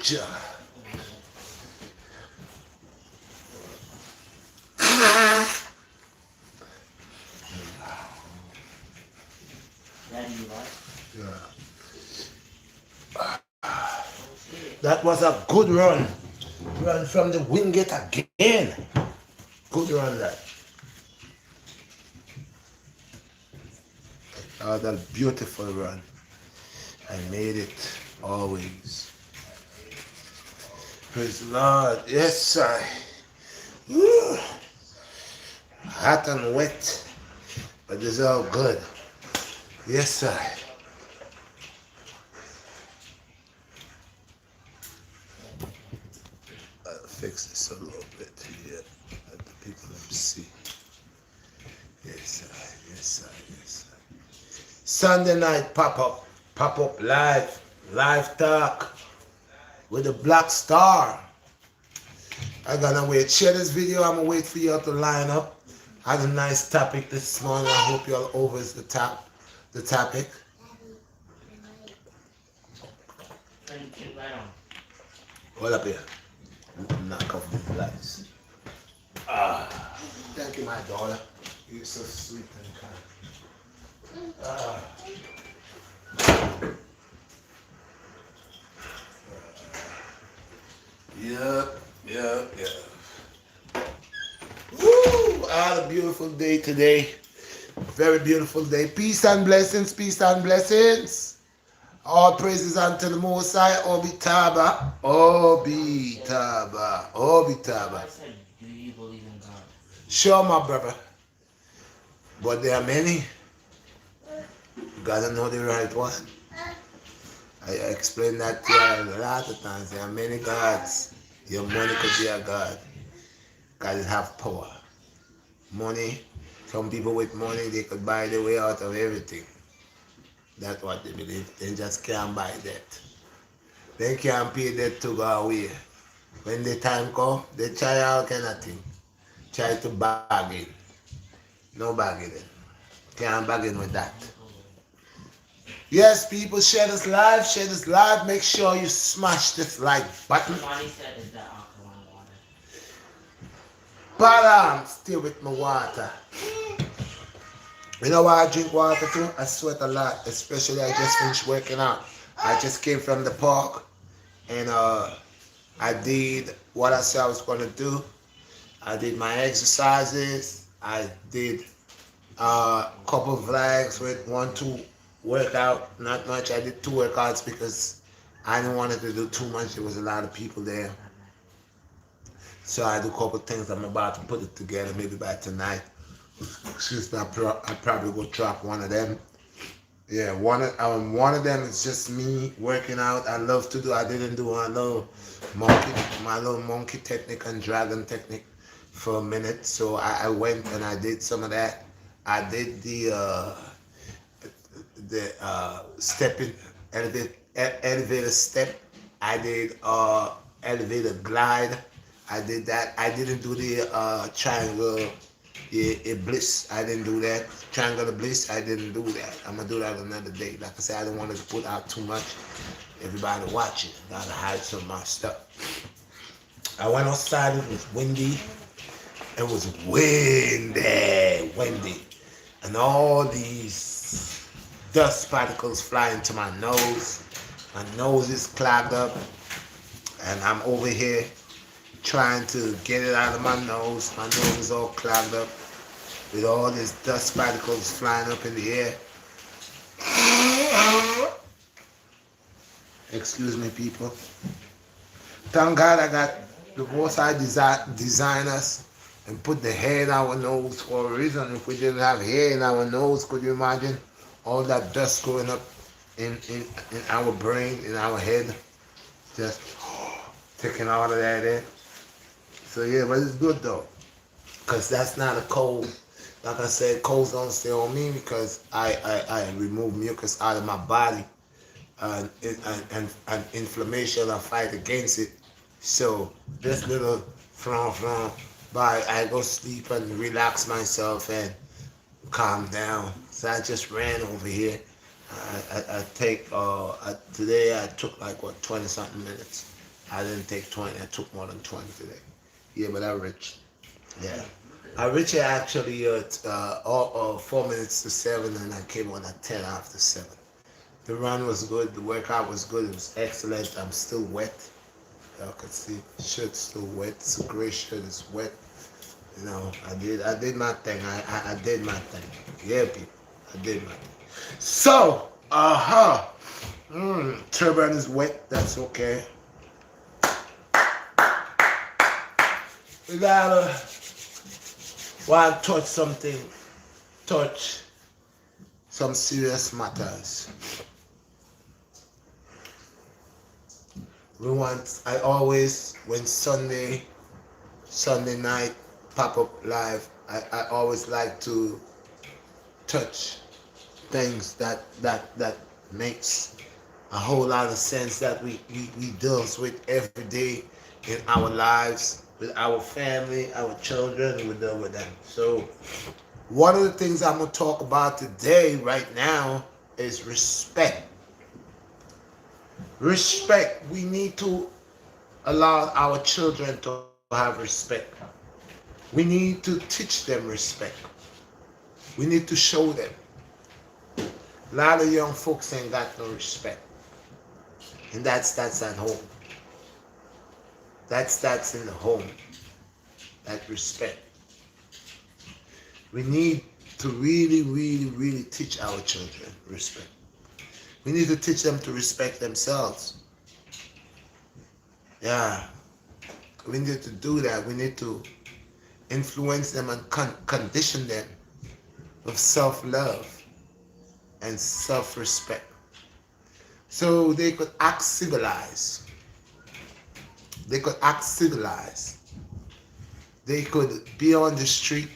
picture. That was a good run. Run from the Wingate again. Good run that. Oh, that beautiful run. I made it always. Praise the Lord. Yes, I. Woo. Hot and wet, but it's all good. Yes, sir. I'll fix this a little bit here. Let the people see. Yes, sir. Yes, sir. Yes, sir. Sunday night pop-up live talk with the Black Star. I'm gonna wait. Share this video. I'm gonna wait for you all to line up. I had a nice topic this morning. I hope y'all over the topic. Hold up here. Knock off these lights. Thank you, my daughter. You're so sweet and kind. Yep. Woo! What a beautiful day today. Very beautiful day. Peace and blessings. Peace and blessings. All praises unto the Most High. Obi Taba. Obi Taba. Obi Taba. Do you believe in God? Sure, my brother. But there are many. You gotta know the right one. I explained that to you a lot of times. There are many gods. Your money could be a god. God it have power. Money. Some people with money, they could buy their way out of everything. That's what they believe. They just can't buy that. They can't pay that to go away. When the time comes, they try all kind of thing. Try to bargain. No bargaining. Can't bargain with that. Yes, people, share this live. Share this live. Make sure you smash this like button. Somebody said, is that alkaline water? But I'm still with my water. You know why I drink water too? I sweat a lot, especially I just finished working out. I just came from the park and I did what I said I was going to do. I did my exercises. I did a couple of legs with 1-2 workout. Not much. I did 2 workouts because I didn't want to do too much. There was a lot of people there. So I did a couple of things. I'm about to put it together maybe by tonight. Excuse me, I probably will drop one of them. Yeah, one of them is just me working out. I love to do. I didn't do my little monkey technique and dragon technique for a minute. So I went and I did some of that. I did the stepping elevator step. I did elevator glide. I did that. I didn't do the triangle. Yeah, bliss. I didn't do that. Triangle bliss. I didn't do that. I'm gonna do that another day. Like I said, I don't want to put out too much. Everybody watching. Gotta hide some of my stuff. I went outside. It was windy. It was windy, and all these dust particles fly into my nose. My nose is clogged up, and I'm over here trying to get it out of my nose. My nose is all clogged up with all these dust particles flying up in the air. Excuse me, people. Thank God I got the Most High designers and put the hair in our nose for a reason. If we didn't have hair in our nose, could you imagine all that dust going up in our brain, in our head, just taking all of that in? So yeah, but it's good though, because that's not a cold. Like I said, colds don't stay on me because I remove mucus out of my body, and inflammation, I fight against it. So this little from, but I go sleep and relax myself and calm down. So I just ran over here. I take today I took like 20 something minutes. I didn't take 20. I took more than 20 today. Yeah, but I'm rich. Yeah. I reached here actually at 4 minutes to 7, and I came on at 10 after 7. The run was good. The workout was good. It was excellent. I'm still wet. Y'all can see shirt's still wet. It's a gray shirt. It's wet. You know, I did my thing. I did my thing. Yeah, people. I did my thing. So, turban is wet. That's okay. We gotta want to touch some serious matters. I always, when Sunday night pop up live, I always like to touch things that makes a whole lot of sense that we deals with every day in our lives, with our family, our children, we deal with them. So one of the things I'm gonna talk about today, right now, is respect. Respect. We need to allow our children to have respect. We need to teach them respect. We need to show them. A lot of young folks ain't got no respect. And that's at home. That's in the home. That respect. We need to really teach our children respect. We need to teach them to respect themselves. Yeah. We need to do that. We need to influence them and condition them with self-love and self-respect. So they could act civilized. They could act civilized. They could be on the street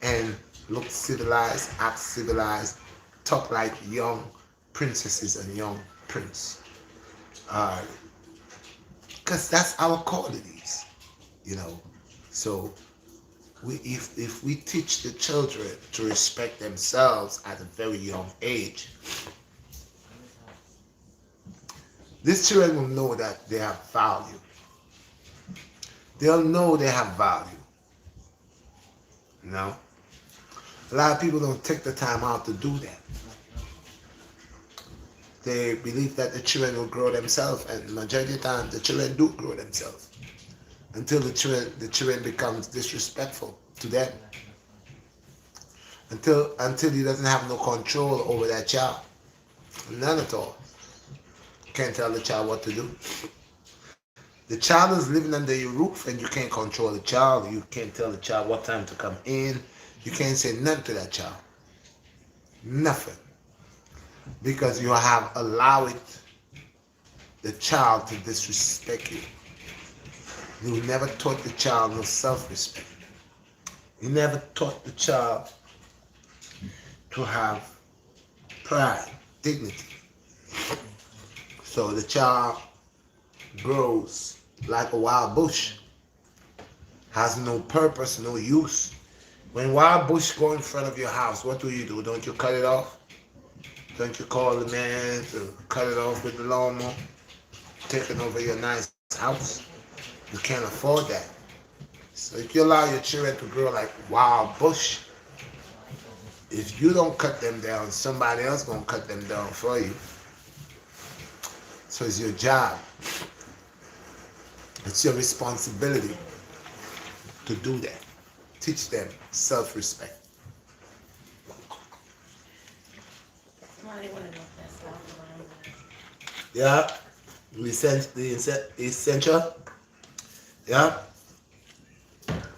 and look civilized, act civilized, talk like young princesses and young prince. Because that's our qualities, you know. So if we teach the children to respect themselves at a very young age, these children will know that they have value. They'll know they have value. You know? A lot of people don't take the time out to do that. They believe that the children will grow themselves, and the majority of the time the children do grow themselves. Until the children becomes disrespectful to them. Until he doesn't have no control over that child. None at all. Can't tell the child what to do. The child is living under your roof and you can't control the child. You can't tell the child what time to come in. You can't say nothing to that child. Nothing. Because you have allowed the child to disrespect you. You never taught the child no self-respect. You never taught the child to have pride, dignity. So the child grows like a wild bush, has no purpose, no use. When wild bush go in front of your house, what do? Don't you cut it off? Don't you call the man to cut it off with the lawnmower, taking over your nice house? You can't afford that. So if you allow your children to grow like wild bush, if you don't cut them down, somebody else gonna cut them down for you. So it's your job. It's your responsibility to do that. Teach them self-respect. Somebody want to know if that's stuff around Yeah. The essential. Yeah.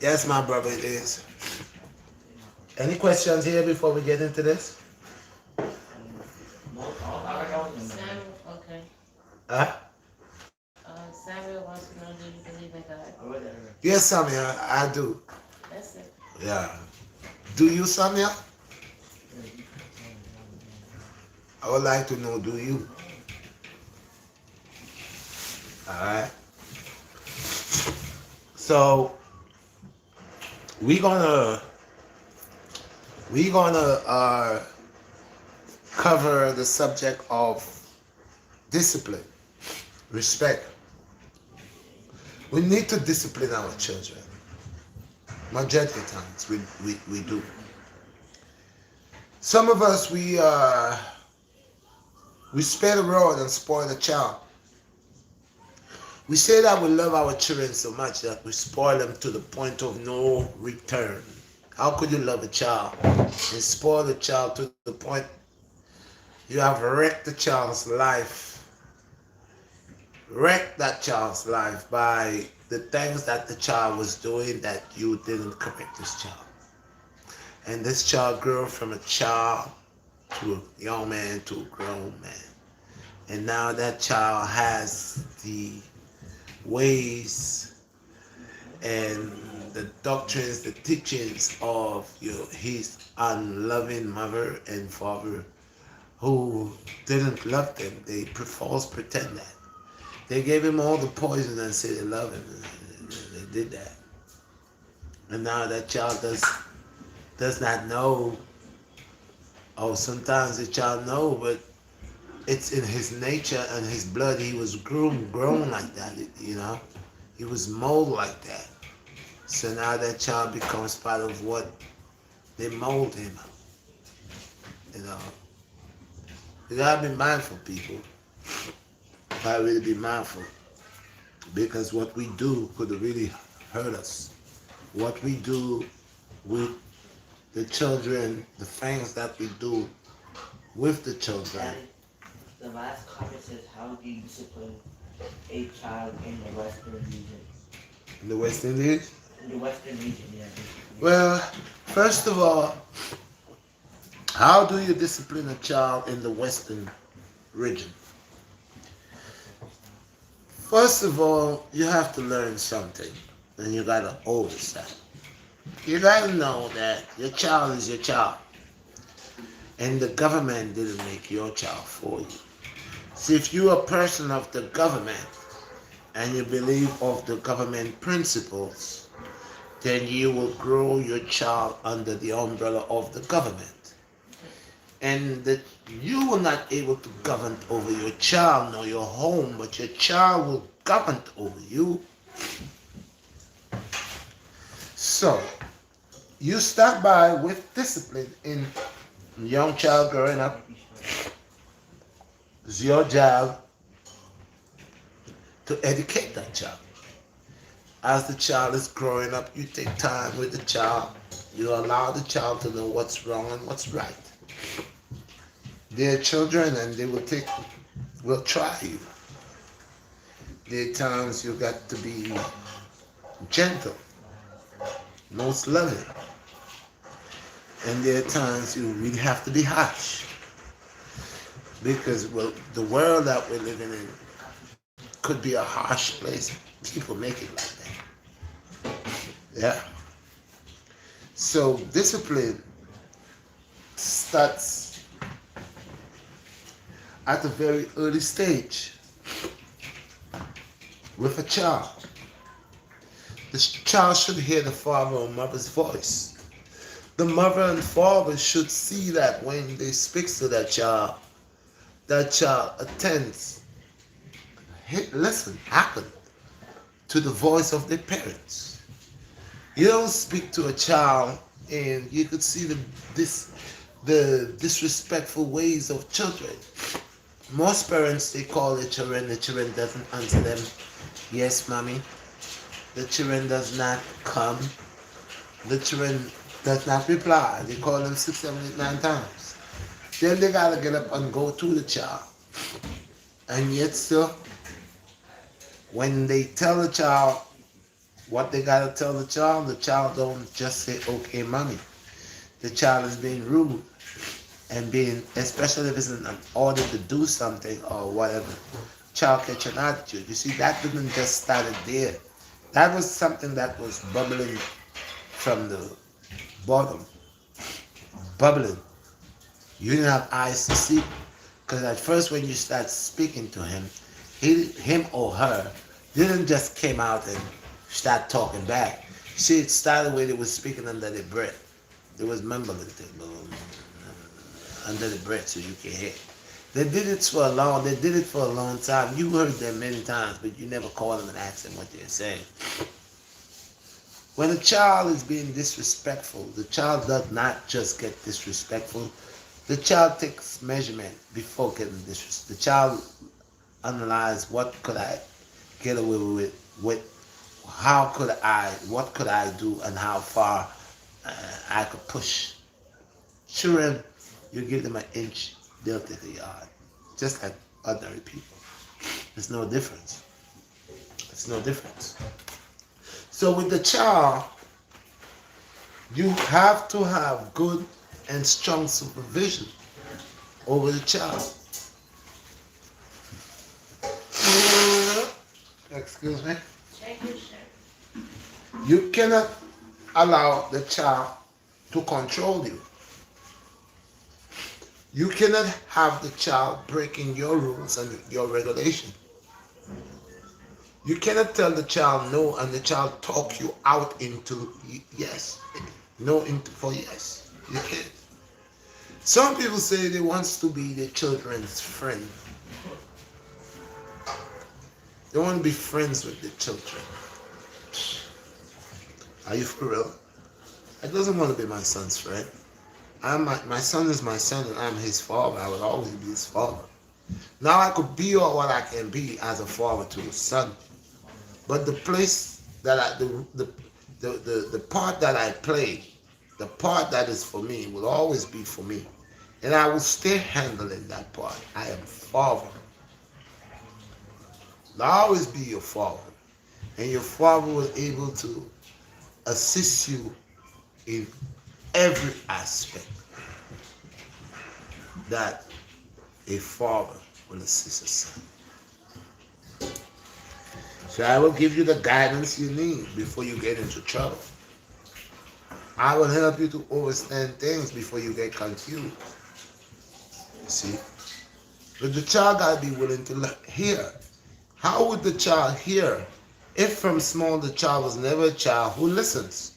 Yes, my brother, it is. Any questions here before we get into this? Samuel, okay. Huh? Samuel wants to know, do you believe in God? Yes, Samia, I do. That's it. Yeah. Do you, Samia? I would like to know, do you? Alright. So we're gonna cover the subject of discipline, respect. We need to discipline our children. Majority of times we do. Some of us we spare the rod and spoil the child. We say that we love our children so much that we spoil them to the point of no return. How could you love a child and spoil the child to the point you have wrecked the child's life, wrecked that child's life by the things that the child was doing that you didn't correct this child. And this child grew from a child to a young man to a grown man. And now that child has the ways and the doctrines, the teachings of his unloving mother and father who didn't love them. They false pretend that. They gave him all the poison and said they love him. And they did that. And now that child does not know. Oh, sometimes the child know, but it's in his nature and his blood. He was grown like that, He was molded like that. So now that child becomes part of what they mold him. You know. You gotta be mindful, people. You gotta really be mindful. Because what we do could really hurt us. What we do with the children, the things that we do with the children. The last comment says, how do you discipline a child in the Western region? In the West Indies? In the Western region, yeah. Well, first of all, how do you discipline a child in the Western region? First of all, you have to learn something, and you gotta always that. You gotta know that your child is your child, and the government didn't make your child for you. See, if you're a person of the government and you believe of the government principles, then you will grow your child under the umbrella of the government. And that you will not able to govern over your child nor your home, but your child will govern over you. So, you start by with discipline in young child growing up. It's your job to educate that child. As the child is growing up, you take time with the child. You allow the child to know what's wrong and what's right. They're children and they will try you. There are times you got to be gentle, most loving. And there are times you really have to be harsh. Because the world that we're living in could be a harsh place. People make it like that. Yeah. So discipline starts at a very early stage with a child. The child should hear the father or mother's voice. The mother and father should see that when they speak to that child attends, listen, happen to the voice of their parents. You don't speak to a child and you could see the disrespectful ways of children. Most parents, they call the children doesn't answer them. Yes, mommy. The children does not come. The children does not reply. They call them 6, 7, 8, 9 times. Then they gotta get up and go to the child. And yet still, when they tell the child what they gotta tell the child don't just say, okay, mommy. The child is being rude and being, especially if it's in order to do something or whatever. Child catch an attitude. You see, that didn't just start there. That was something that was bubbling from the bottom. Bubbling. You didn't have eyes to see. Because at first when you start speaking to him, him or her didn't just came out and start talking back. See, it started when they was speaking under their breath. They was mumbling things under the breath so you can hear. They did it for a long time. You heard them many times, but you never call them and ask them what they're saying. When a child is being disrespectful, the child does not just get disrespectful. The child takes measurement before getting disrespectful. The child analyzes what could I get away with how could what could I do, and how far I could push. Children, you give them an inch, they'll take a yard, just like ordinary people. There's no difference. There's no difference. So with the child, you have to have good and strong supervision over the child. Excuse me. Check your shirt. You cannot allow the child to control you. You cannot have the child breaking your rules and your regulation. You cannot tell the child no and the child talk you out into yes. No into for yes. You can't. Some people say they want to be their children's friend. They want to be friends with the children. Are you for real? I doesn't want to be my son's friend. My son is my son and I'm his father. I will always be his father. Now I could be all what I can be as a father to his son. But the place that the part that I play, the part that is for me will always be for me. And I will stay handling that part. I am father. I'll always be your father. And your father was able to assist you in every aspect that a father will assist a son. So I will give you the guidance you need before you get into trouble. I will help you to understand things before you get confused. You see? But the child got to be willing to hear. How would the child hear if from small the child was never a child who listens?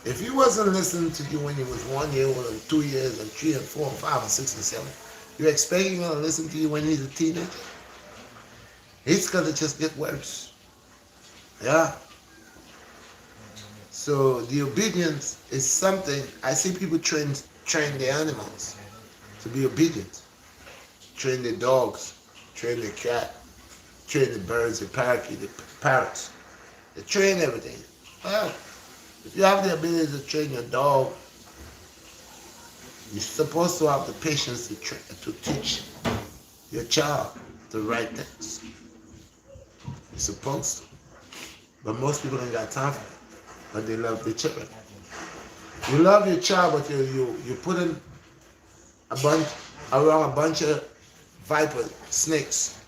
If he wasn't listening to you when he was 1 year old and 2 years and 3 and 4 and 5 and 6 and 7, you expect him to listen to you when he's a teenager? It's going to just get worse. Yeah. So the obedience is something. I see people train their animals to be obedient. Train their dogs, train their cat, train the birds, the parakeet, the parrots. They train everything. Well, if you have the ability to train your dog, you're supposed to have the patience to teach your child the right things. You're supposed to. But most people ain't got time for it. But they love their children. You love your child, but you put in around a bunch of vipers, snakes.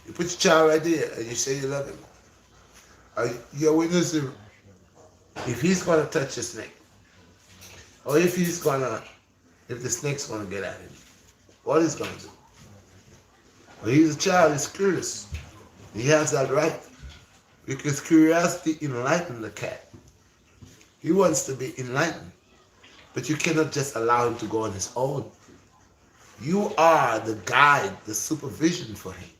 You put your child right there and you say you love him. You're witnessing if he's gonna touch a snake, or if the snake's gonna get at him, what he's gonna do? Well, he's a child, he's curious. He has that right. Because curiosity enlightens the cat. He wants to be enlightened. But you cannot just allow him to go on his own. You are the guide, the supervision for him.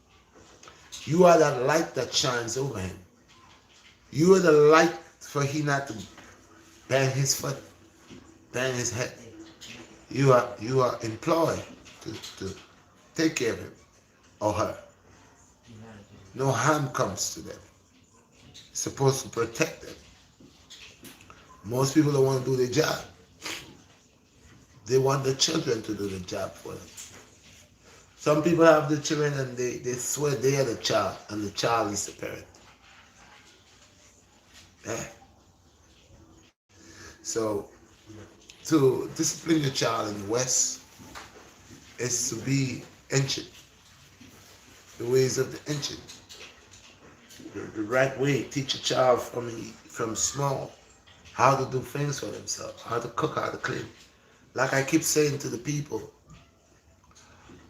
You are that light that shines over him. You are the light for him not to bang his foot, bang his head. You are employed to take care of him or her. No harm comes to them. You're supposed to protect them. Most people don't want to do their job. They want the children to do the job for them. Some people have the children and they swear they are the child and the child is the parent. Yeah. So, to discipline your child in the West is to be ancient. The ways of the ancient. The right way. Teach a child from small how to do things for themselves, how to cook, how to clean. Like I keep saying to the people,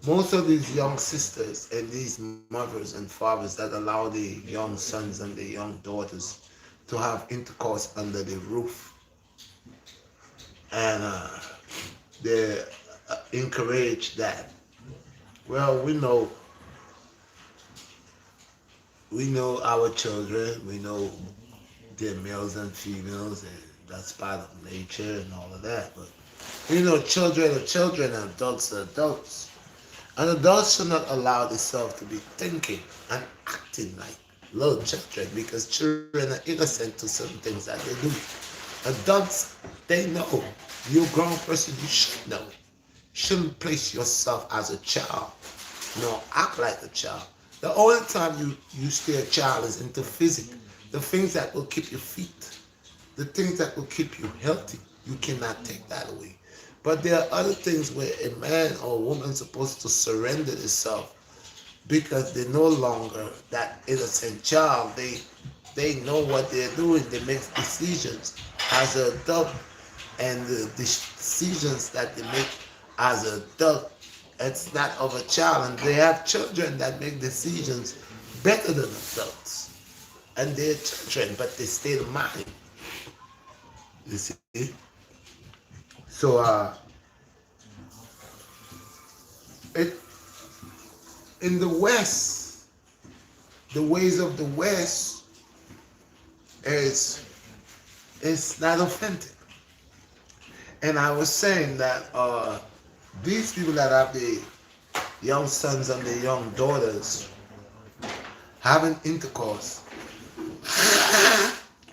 most of these young sisters and these mothers and fathers that allow their young sons and their young daughters to have intercourse under the roof, and they encourage that, Well, we know our children. We know they're males and females, and that's part of nature and all of that. But children are children, and adults are adults. And adults should not allow themselves to be thinking and acting like little children because children are innocent to certain things that they do. Adults, they know. You're a grown person, you should know. Shouldn't place yourself as a child. Act like a child. The only time you stay a child is into physics. The things that will keep you fit, the things that will keep you healthy, you cannot take that away. But there are other things where a man or a woman is supposed to surrender themselves because they're no longer that innocent child. They know what they're doing. They make decisions as an adult, and the decisions that they make as an adult, it's not of a child. And they have children that make decisions better than adults, and they're children, but they still mind. You see? So it in the West, the ways of the West is it's not authentic. And I was saying that these people that have the young sons and the young daughters having intercourse,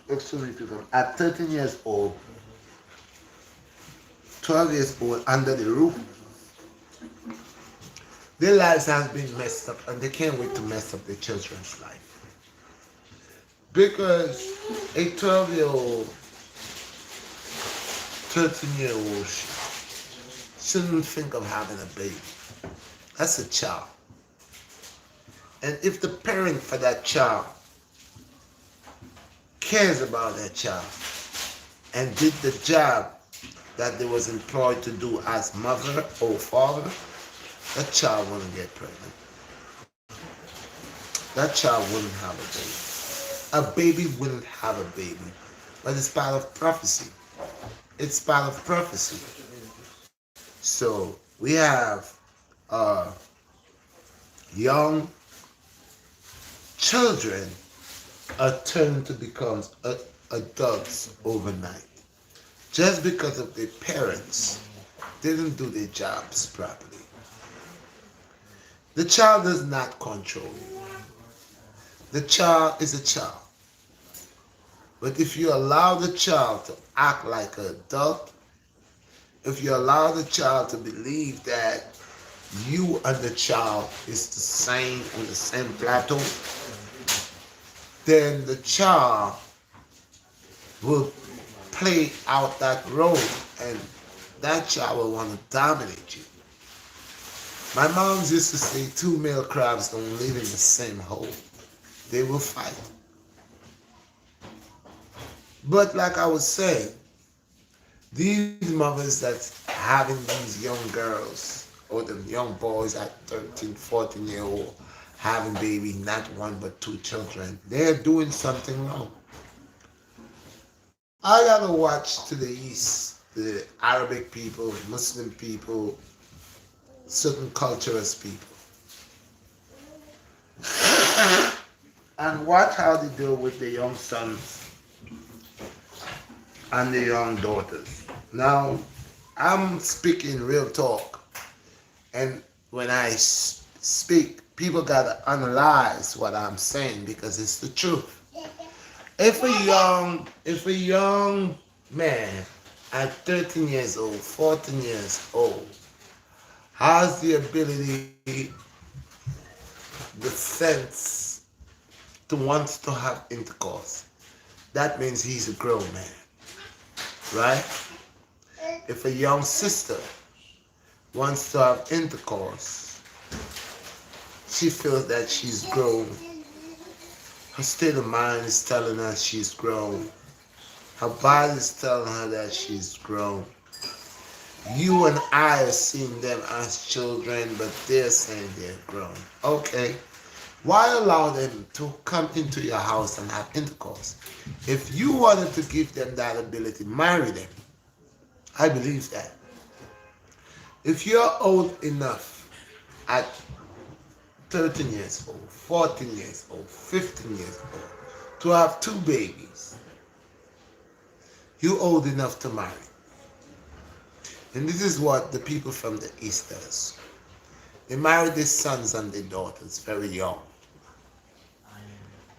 excuse me, people, at 13 years old, 12 years old, under the roof, their lives has been messed up, and they can't wait to mess up their children's life. Because a 12-year-old, 13-year-old shouldn't think of having a baby. That's a child. And if the parent for that child cares about that child and did the job that they was employed to do as mother or father, that child wouldn't get pregnant. That child wouldn't have a baby. A baby wouldn't have a baby. But it's part of prophecy. It's part of prophecy. So we have young children are turned to become adults overnight. Just because of their parents didn't do their jobs properly. The child does not control you. The child is a child. But if you allow the child to act like an adult, if you allow the child to believe that you and the child is the same on the same plateau, then the child will play out that role, and that child will want to dominate you. My mom used to say 2 male crabs don't live in the same hole. They will fight. But like I was saying, these mothers that's having these young girls or the young boys at 13, 14-year-old having baby, not one but 2 children, they're doing something wrong. I gotta watch to the east, the Arabic people, Muslim people, certain cultures people. And watch how they deal with the young sons and the young daughters. Now, I'm speaking real talk. And when I speak, people gotta analyze what I'm saying because it's the truth. If a young man at 13 years old, 14 years old, has the ability, the sense to want to have intercourse, that means he's a grown man, right? If a young sister wants to have intercourse, she feels that she's grown. Her state of mind is telling her she's grown. Her body is telling her that she's grown. You and I are seeing them as children, but they're saying they're grown. Okay. Why allow them to come into your house and have intercourse? If you wanted to give them that ability, marry them. I believe that. If you're old enough at 13 years old, 14 years old, 15 years old, to have 2 babies, you old enough to marry. And this is what the people from the East does. They marry their sons and their daughters very young.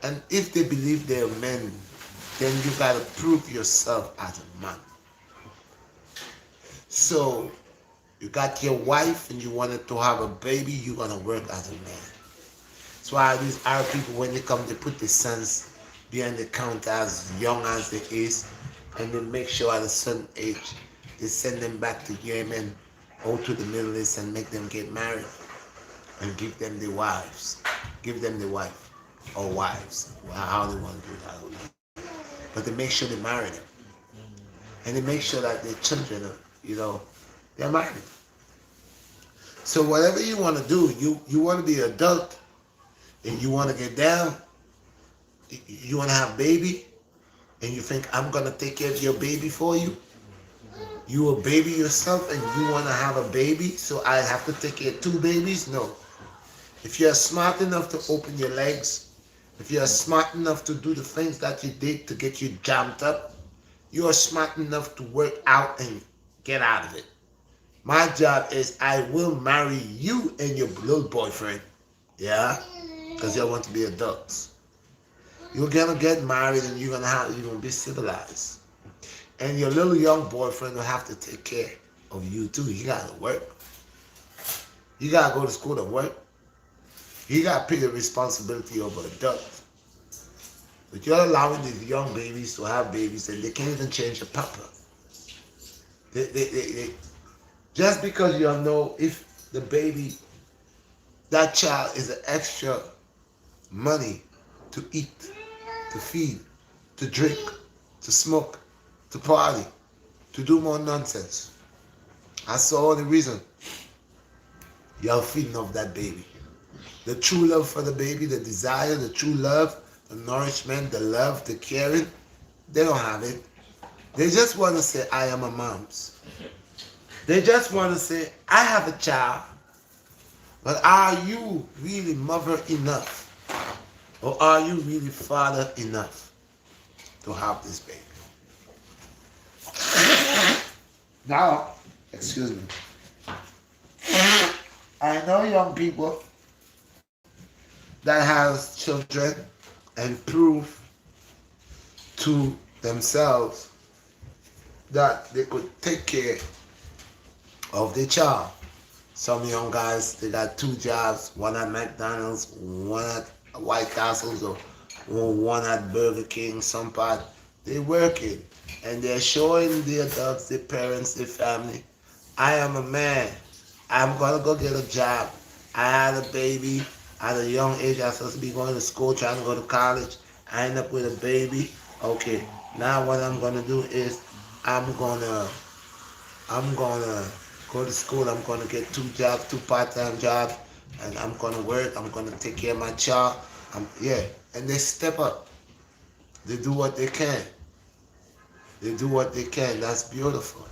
And if they believe they're men, then you gotta prove yourself as a man. So you got your wife and you wanted to have a baby, you're gonna work as a man. That's why these Arab people, when they come, they put their sons behind the counter as young as they is, and they make sure at a certain age they send them back to Yemen or to the Middle East and make them get married and give them their wives. Give them the wife or wives. Well, how they want to do that, I don't know. But they make sure they marry them. And they make sure that their children are, they're married. So whatever you want to do, you want to be an adult and you want to get down, you want to have a baby, and you think, I'm going to take care of your baby for you. You a baby yourself and you want to have a baby, so I have to take care of 2 babies? No. If you're smart enough to open your legs, if you're smart enough to do the things that you did to get you jammed up, you are smart enough to work out and get out of it. My job is I will marry you and your little boyfriend. Yeah? Because y'all want to be adults. You're gonna get married and you're gonna be civilized. And your little young boyfriend will have to take care of you too. He gotta work. You gotta go to school to work. He gotta pay the responsibility of an adult. But you're allowing these young babies to have babies and they can't even change a papa. They just because you know if the baby, that child is an extra money to eat, to feed, to drink, to smoke, to party, to do more nonsense. That's the only reason you're feeding off that baby. The true love for the baby, the desire, the true love, the nourishment, the love, the caring, they don't have it. They just want to say, I am a mom's. They just want to say, I have a child, but are you really mother enough? Or are you really father enough to have this baby? Now, excuse me. I know young people that has children and prove to themselves that they could take care of their child. Some young guys, they got 2 jobs, one at McDonald's, one at White Castles, or one at Burger King, some part. They're working and they're showing the adults, their parents, their family, I am a man. I'm gonna go get a job. I had a baby at a young age. I was supposed to be going to school, trying to go to college. I end up with a baby. Okay, now what I'm gonna do is I'm gonna go to school. I'm gonna get 2 jobs, 2 part-time jobs, and I'm gonna work. I'm gonna take care of my child. And they step up. They do what they can. They do what they can. That's beautiful.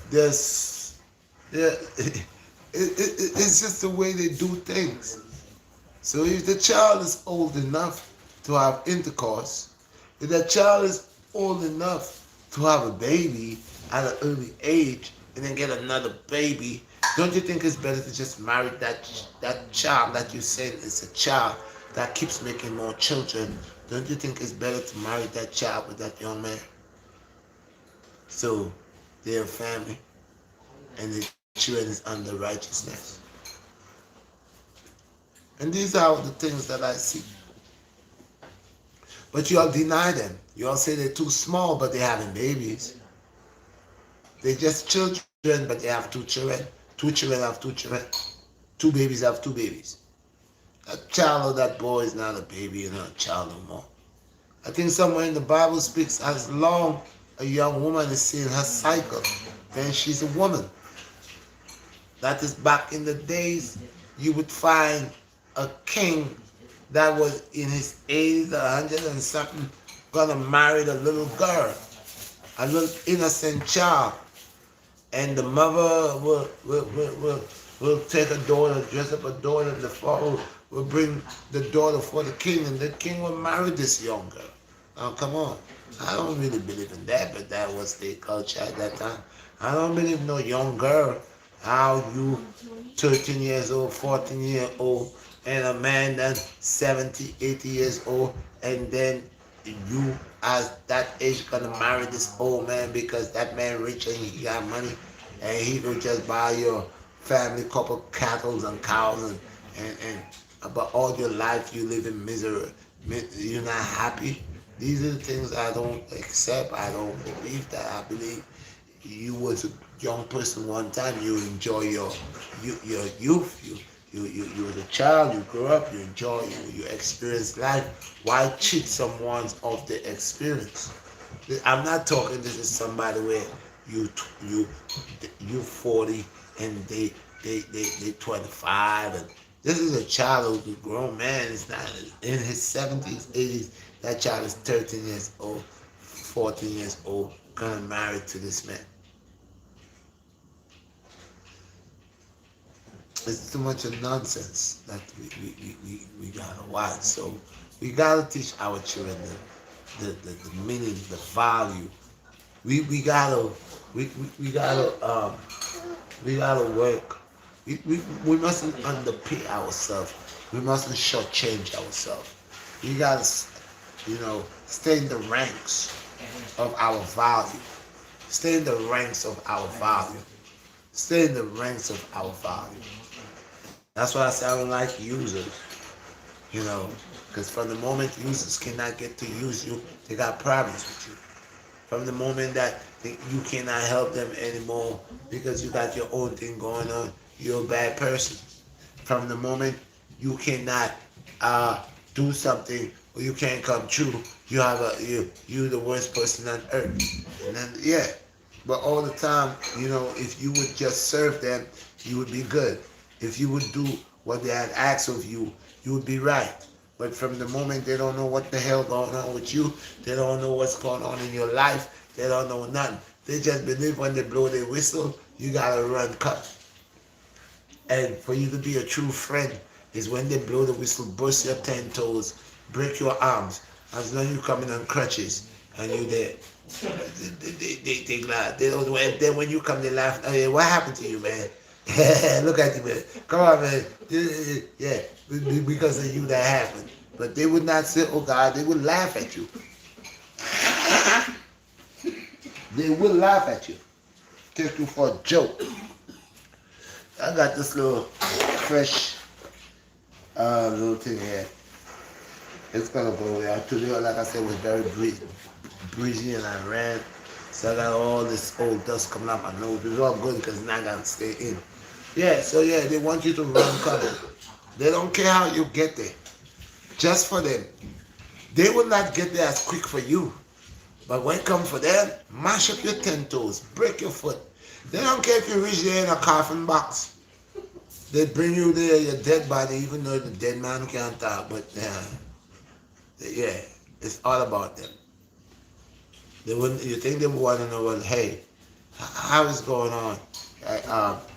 It's just the way they do things. So if the child is old enough to have intercourse, if the child is old enough to have a baby at an early age and then get another baby, don't you think it's better to just marry that child that you said is a child that keeps making more children? Don't you think it's better to marry that child with that young man? So they're a family and the children is under righteousness. And these are the things that I see. But you all deny them. You all say they're too small, but they're having babies. They're just children, but they have 2 children. 2 children have 2 children. 2 babies have 2 babies. That child or that boy is not a baby, you're not a child no more. I think somewhere in the Bible speaks, as long a young woman is seeing her cycle, then she's a woman. That is back in the days, you would find a king that was in his 80s, 100 and something, gonna marry a little girl, a little innocent child. And the mother will take a daughter, dress up a daughter, and the father will bring the daughter for the king, and the king will marry this young girl. Now, come on. I don't really believe in that, but that was the culture at that time. I don't believe no young girl. How you 13 years old, 14 years old, and a man that's 70, 80 years old, and then you at that age gonna marry this old man because that man rich and he got money and he could just buy your family couple cattle and cows and but all your life you live in misery. You're not happy. These are the things I don't accept. I don't believe that. I believe you was a young person one time. You enjoy your youth. You was a child. You grew up. You enjoy. You experience life. Why cheat someone of the experience? I'm not talking. This is somebody where you you you 40 and they 25 and this is a child who's a grown man. It's not in his 70s, 80s. That child is 13 years old, 14 years old, gonna marry to this man. It's too much of nonsense that we gotta watch. So we gotta teach our children the meaning, the value. We gotta we gotta we gotta work. We mustn't underpay ourselves. We mustn't shortchange ourselves. We gotta stay in the ranks of our value. Stay in the ranks of our value. Stay in the ranks of our value. That's why I say I don't like users. Because from the moment users cannot get to use you, they got problems with you. From the moment that you cannot help them anymore because you got your own thing going on, you're a bad person. From the moment you cannot do something or you can't come true, you're the worst person on earth. And then but all the time, if you would just serve them, you would be good. If you would do what they had asked of you, you would be right. But from the moment they don't know what the hell going on with you, they don't know what's going on in your life, they don't know nothing. They just believe when they blow their whistle, you gotta run cut. And for you to be a true friend is when they blow the whistle, burst your 10 toes, break your arms, as long as you coming on crutches and you there. They glad. They don't know. And then when you come, they laugh. Oh, yeah, what happened to you, man? Look at you, man. Come on, man. Yeah, because of you that happened. But they would not say, oh God, they would laugh at you. They will laugh at you. Take you for a joke. I got this little fresh little thing here. It's gonna go away. Today, like I said, was very breezy and I ran. So I got all this old dust coming out my nose. It's all good because it's not gonna stay in. They want you to run cover. They don't care how you get there. Just for them. They will not get there as quick for you. But when it comes for them, mash up your 10 toes, break your foot. They don't care if you reach there in a coffin box. They bring you there, your dead body, even though the dead man can't talk. But it's all about them. You think they would want to know, well, hey, how is going on?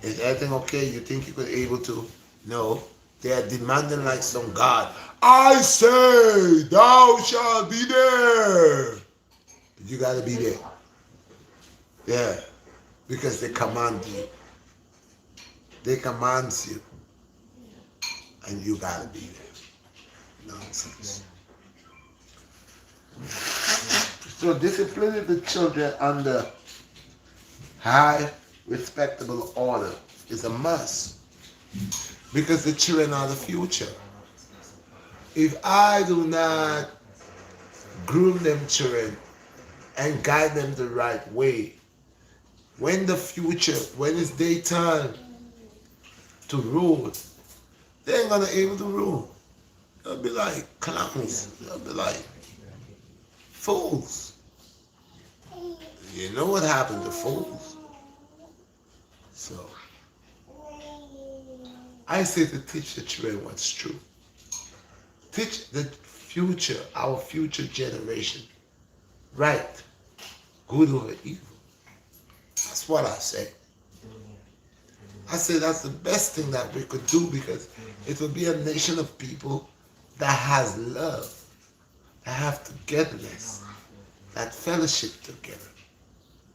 Is everything okay? You think you could able to? No. They are demanding like some God. I say, thou shalt be there. You got to be there. Yeah. Because they command you. They command you. And you got to be there. Nonsense. So disciplining the children under high, respectable order is a must. Because the children are the future. If I do not groom them children and guide them the right way, when it's their time to rule, they ain't gonna be able to rule. They'll be like clowns. They'll be like fools. You know what happened to fools? So I say to teach the children what's true. Teach the future, our future generation, right, good over evil. That's what I say. I say that's the best thing that we could do because it will be a nation of people that has love, that have togetherness, that fellowship together,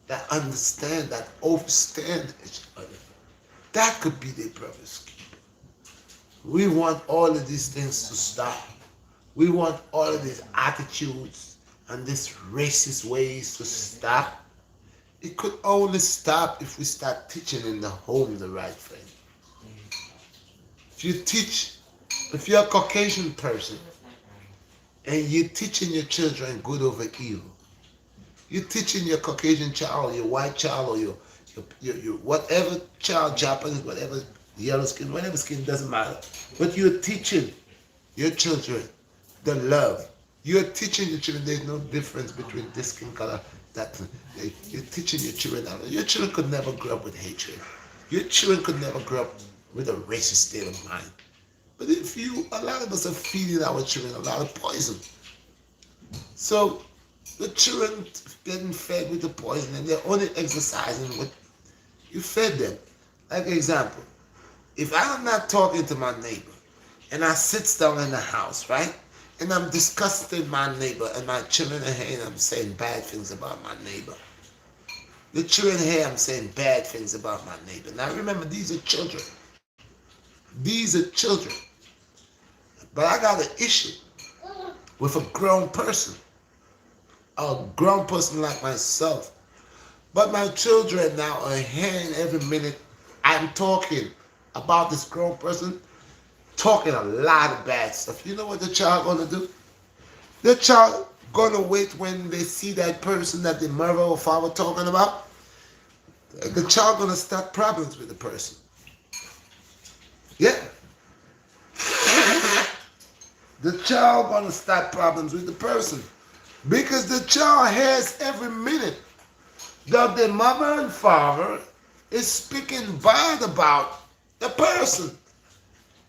that understand, that overstand each other. That could be their brother's keeper. We want all of these things to stop. We want all of these attitudes and these racist ways to stop. It could only stop if we start teaching in the home the right thing. If you teach, if you're a Caucasian person and you're teaching your children good over evil, you're teaching your Caucasian child, or your white child, or your whatever child, Japanese, whatever yellow skin, whatever skin, doesn't matter. But you're teaching your children the love. You're teaching your children there's no difference between this skin color, that. You're teaching your children that. Your children could never grow up with hatred. Your children could never grow up with a racist state of mind. But if you, a lot of us are feeding our children a lot of poison. So the children getting fed with the poison and they're only exercising what you fed them. Like example, if I'm not talking to my neighbor and I sit down in the house, right? And I'm discussing my neighbor and my children are here and I'm saying bad things about my neighbor. The children here, I'm saying bad things about my neighbor. Now remember, these are children. These are children. But I got an issue with a grown person like myself. But my children now are hearing every minute I'm talking about this grown person, talking a lot of bad stuff. You know what the child gonna do? The child gonna wait when they see that person that the mother or father talking about. The child gonna start problems with the person. Yeah. The child gonna start problems with the person. Because the child hears every minute that the mother and father is speaking bad about the person.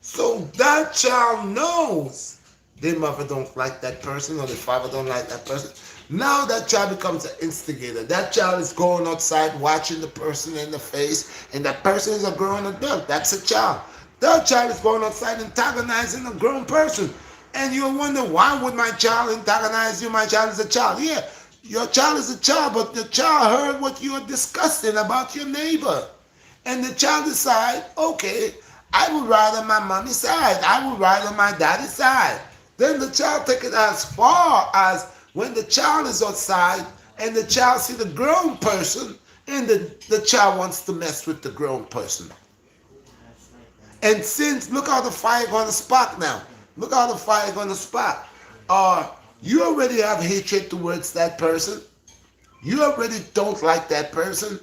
So that child knows their mother don't like that person or the father don't like that person. Now that child becomes an instigator. That child is going outside watching the person in the face, and that person is a grown adult. That's a child. That child is going outside antagonizing a grown person. And you wonder, why would my child antagonize you? My child is a child. Yeah, your child is a child, but the child heard what you are discussing about your neighbor. And the child decide, okay, I would ride on my mommy's side. I would ride on my daddy's side. Then the child take it as far as when the child is outside and the child see the grown person and the child wants to mess with the grown person. And since, look how the fire going to spark now. Look how the fire going to spark. You already have hatred towards that person. You already don't like that person.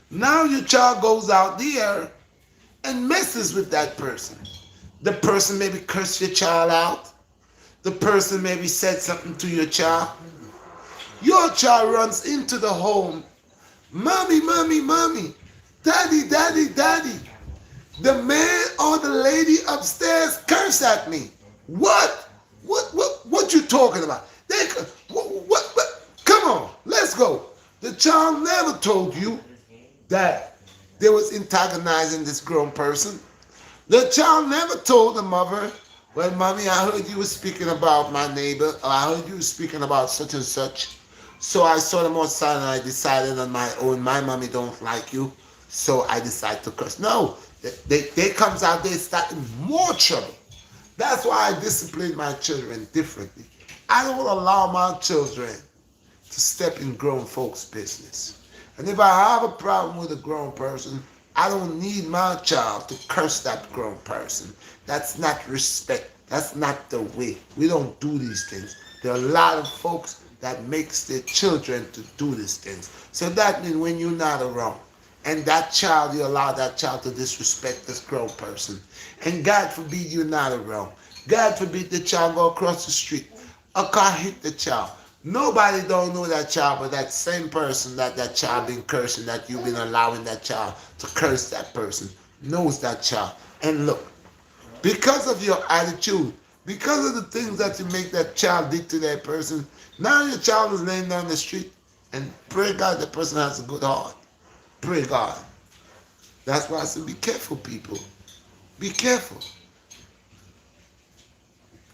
Now your child goes out there and messes with that person. The person maybe cursed your child out. The person maybe said something to your child. Your child runs into the home. Mommy, mommy, mommy. Daddy, daddy, daddy. The man or the lady upstairs cursed at me. What? What you talking about? What? Come on, let's go. The child never told you that they was antagonizing this grown person. The child never told the mother, well, mommy, I heard you were speaking about my neighbor, or I heard you were speaking about such and such. So I saw them outside and I decided on my own, my mommy don't like you, so I decided to curse. No, they comes out there starting more trouble. That's why I discipline my children differently. I don't allow my children to step in grown folks' business. And if I have a problem with a grown person, I don't need my child to curse that grown person. That's not respect. That's not the way. We don't do these things. There are a lot of folks that makes their children to do these things. So that means when you're not around, and that child, you allow that child to disrespect this grown person. And God forbid you're not around. God forbid the child go across the street. A car hit the child. Nobody don't know that child, but that same person that child been cursing, that you've been allowing that child to curse that person, knows that child. And look, because of your attitude, because of the things that you make that child did to that person, now your child is laying down the street, and pray God the person has a good heart. Pray God. That's why I say be careful, people. Be careful.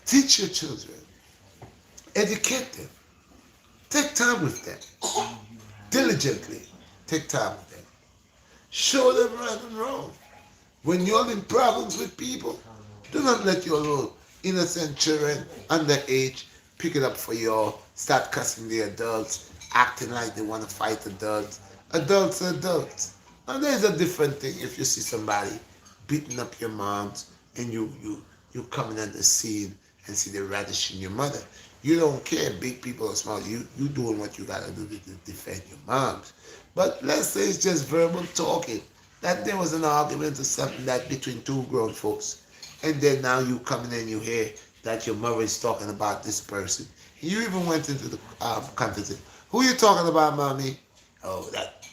Teach your children. Educate them. Take time with them. Diligently. Take time with them. Show them right and wrong. When you're in problems with people, do not let your little innocent children underage pick it up for you all, start cussing the adults, acting like they want to fight adults. Adults are adults. And there's a different thing if you see somebody beating up your moms and you coming at the scene and see the radishing your mother. You don't care, big people or small. You doing what you gotta do to defend your moms. But let's say it's just verbal talking. That there was an argument or something that between two grown folks. And then now you come in and you hear that your mother is talking about this person. You even went into the conversation. Who you talking about, mommy? Oh, that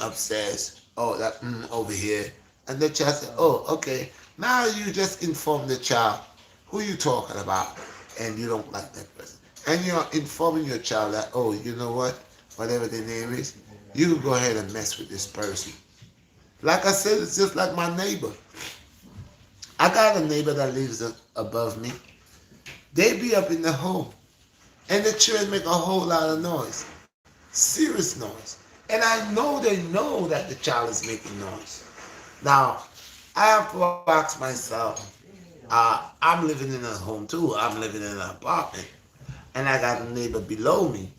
upstairs. Oh, that over here. And the child said, oh, okay. Now you just inform the child who you talking about, and you don't like that person. And you're informing your child that, oh, you know what? Whatever the name is, you can go ahead and mess with this person. Like I said, it's just like my neighbor. I got a neighbor that lives above me. They be up in the home, and the children make a whole lot of noise, serious noise. And I know they know that the child is making noise. Now, I have to ask myself, I'm living in a home too. I'm living in an apartment, and I got a neighbor below me.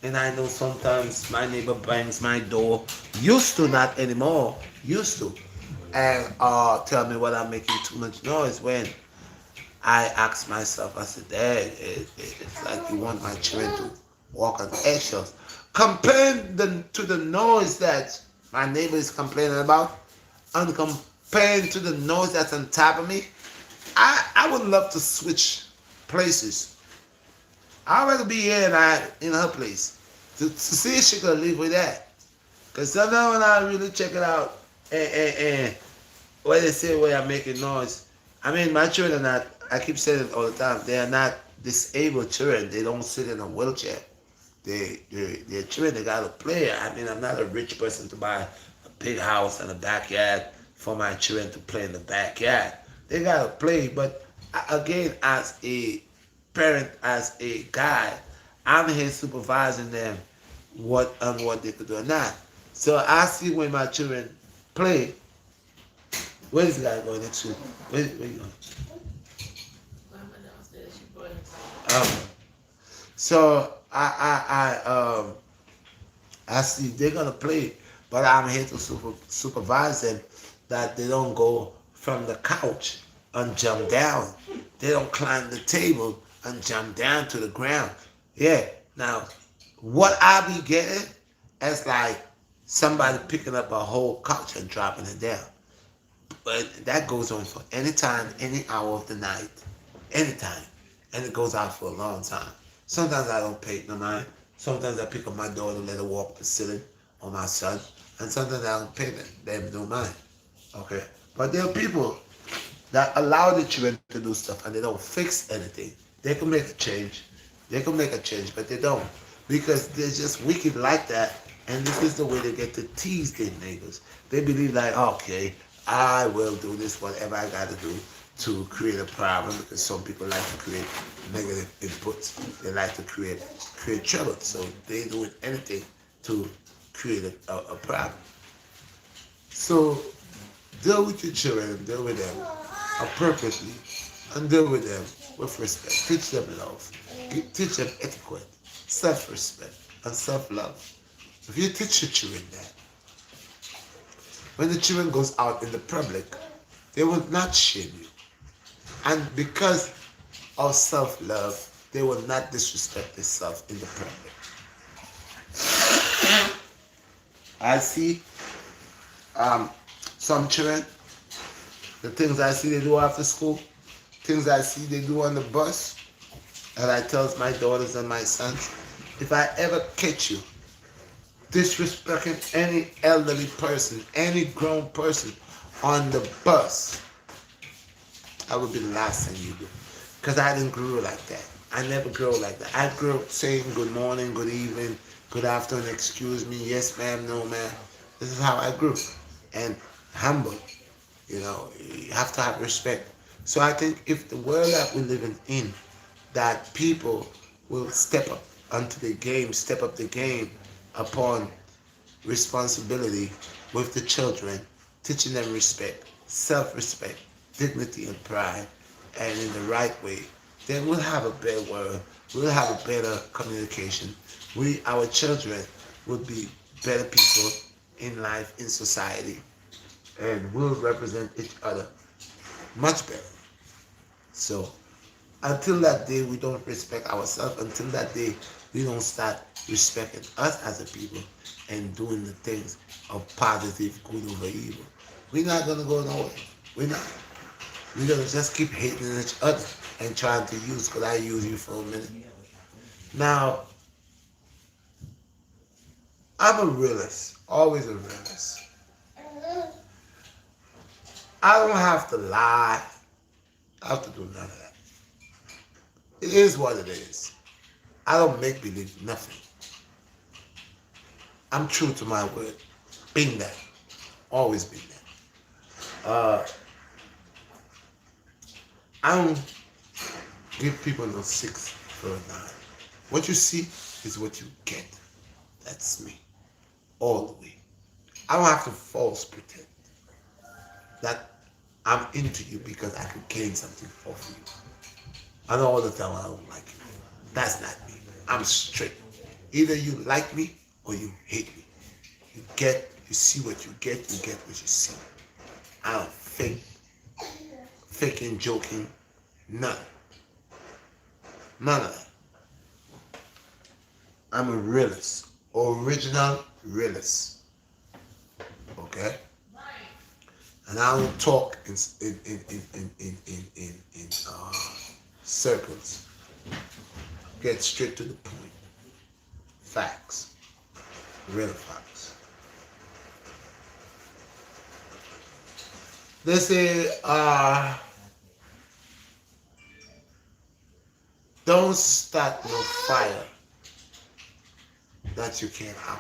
And I know sometimes my neighbor bangs my door. Used to, not anymore. Used to. And tell me what I'm making too much noise. When I ask myself, I said, Dad, it's like you want my children to walk on eggshells. Comparing to the noise that my neighbor is complaining about, and comparing to the noise that's on top of me, I would love to switch places. I'd rather be here and in her place to see if she could live with that. Because sometimes when I really check it out, and what they say where I'm making noise, I mean, my children are not, I keep saying it all the time, they are not disabled children. They don't sit in a wheelchair. They're children, they got to play. I mean, I'm not a rich person to buy a big house and a backyard for my children to play in the backyard. They got to play, but again, as a parent, as a guy, I'm here supervising them what they could do or not. So I see when my children play. Where is the guy going into? Where you going? Grandma downstairs, she brought it. So I see they're gonna play, but I'm here to supervise them that they don't go from the couch and jump down. They don't climb the table and jump down to the ground. Yeah. Now, what I be getting is like somebody picking up a whole couch and dropping it down. But that goes on for any time, any hour of the night, anytime. And it goes out for a long time. Sometimes I don't pay no mind. Sometimes I pick up my daughter, let her walk the ceiling, or my son. And sometimes I don't pay them no mind. Okay? But there are people that allow the children to do stuff and they don't fix anything. They can make a change. They can make a change, but they don't. Because they're just wicked like that. And this is the way they get to tease their neighbors. They believe like, okay, I will do this, whatever I got to do to create a problem, because some people like to create negative inputs. They like to create trouble. So they do anything to create a problem. So deal with your children, deal with them appropriately, and deal with them with respect. Teach them love. Teach them etiquette, self-respect, and self-love. If you teach your children that, when the children goes out in the public, they will not shame you. And because of self-love, they will not disrespect themselves in the public. I see some children, the things I see they do after school, things I see they do on the bus, and I tell my daughters and my sons, if I ever catch you disrespecting any elderly person, any grown person on the bus, I would be the last thing you do. Because I didn't grow like that. I never grew like that. I grew up saying good morning, good evening, good afternoon, excuse me, yes ma'am, no ma'am. This is how I grew. And humble. You have to have respect. So I think if the world that we're living in, that people will step up onto the game, step up the game upon responsibility with the children, teaching them respect, self-respect, dignity and pride, and in the right way, then we'll have a better world. We'll have a better communication. Our children, will be better people in life, in society, and we'll represent each other much better. So until that day we don't respect ourselves, until that day we don't start respecting us as a people and doing the things of positive good over evil, we're not gonna go nowhere. We're not. We're gonna just keep hating each other and trying to use, could I use you for a minute? Now, I'm a realist, always a realist. I don't have to lie. I have to do none of that. It is what it is. I don't make believe nothing. I'm true to my word. Been that. Always been that. I don't give people no 6 for a 9. What you see is what you get. That's me. All the way. I don't have to false pretend that I'm into you because I can gain something off you. I know all the time I don't like you. That's not me. I'm straight. Either you like me or you hate me. You see what you get what you see. I don't faking, joking, none. None of that. I'm a realist. Original realist. Okay? And I don't talk in circles. Get straight to the point. Facts. Real facts. They say, don't start no fire that you can't out.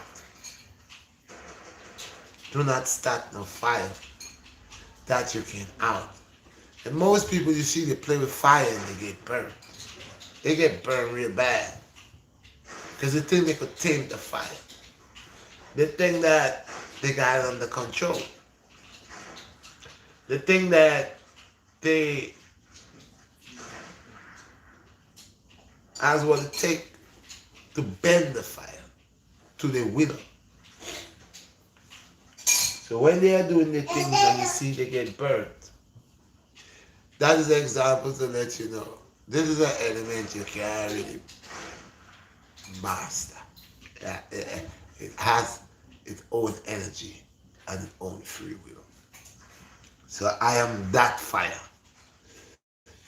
Do not start no fire that you can't out. And most people you see, they play with fire and they get burned. They get burned real bad. Because they think they could tame the fire. They think that they got it under control. They think that they has what it takes to bend the fire to their will. So when they are doing the things and you see they get burnt, that is an example to let you know this is an element you can't really master. It has its own energy and its own free will. So I am that fire.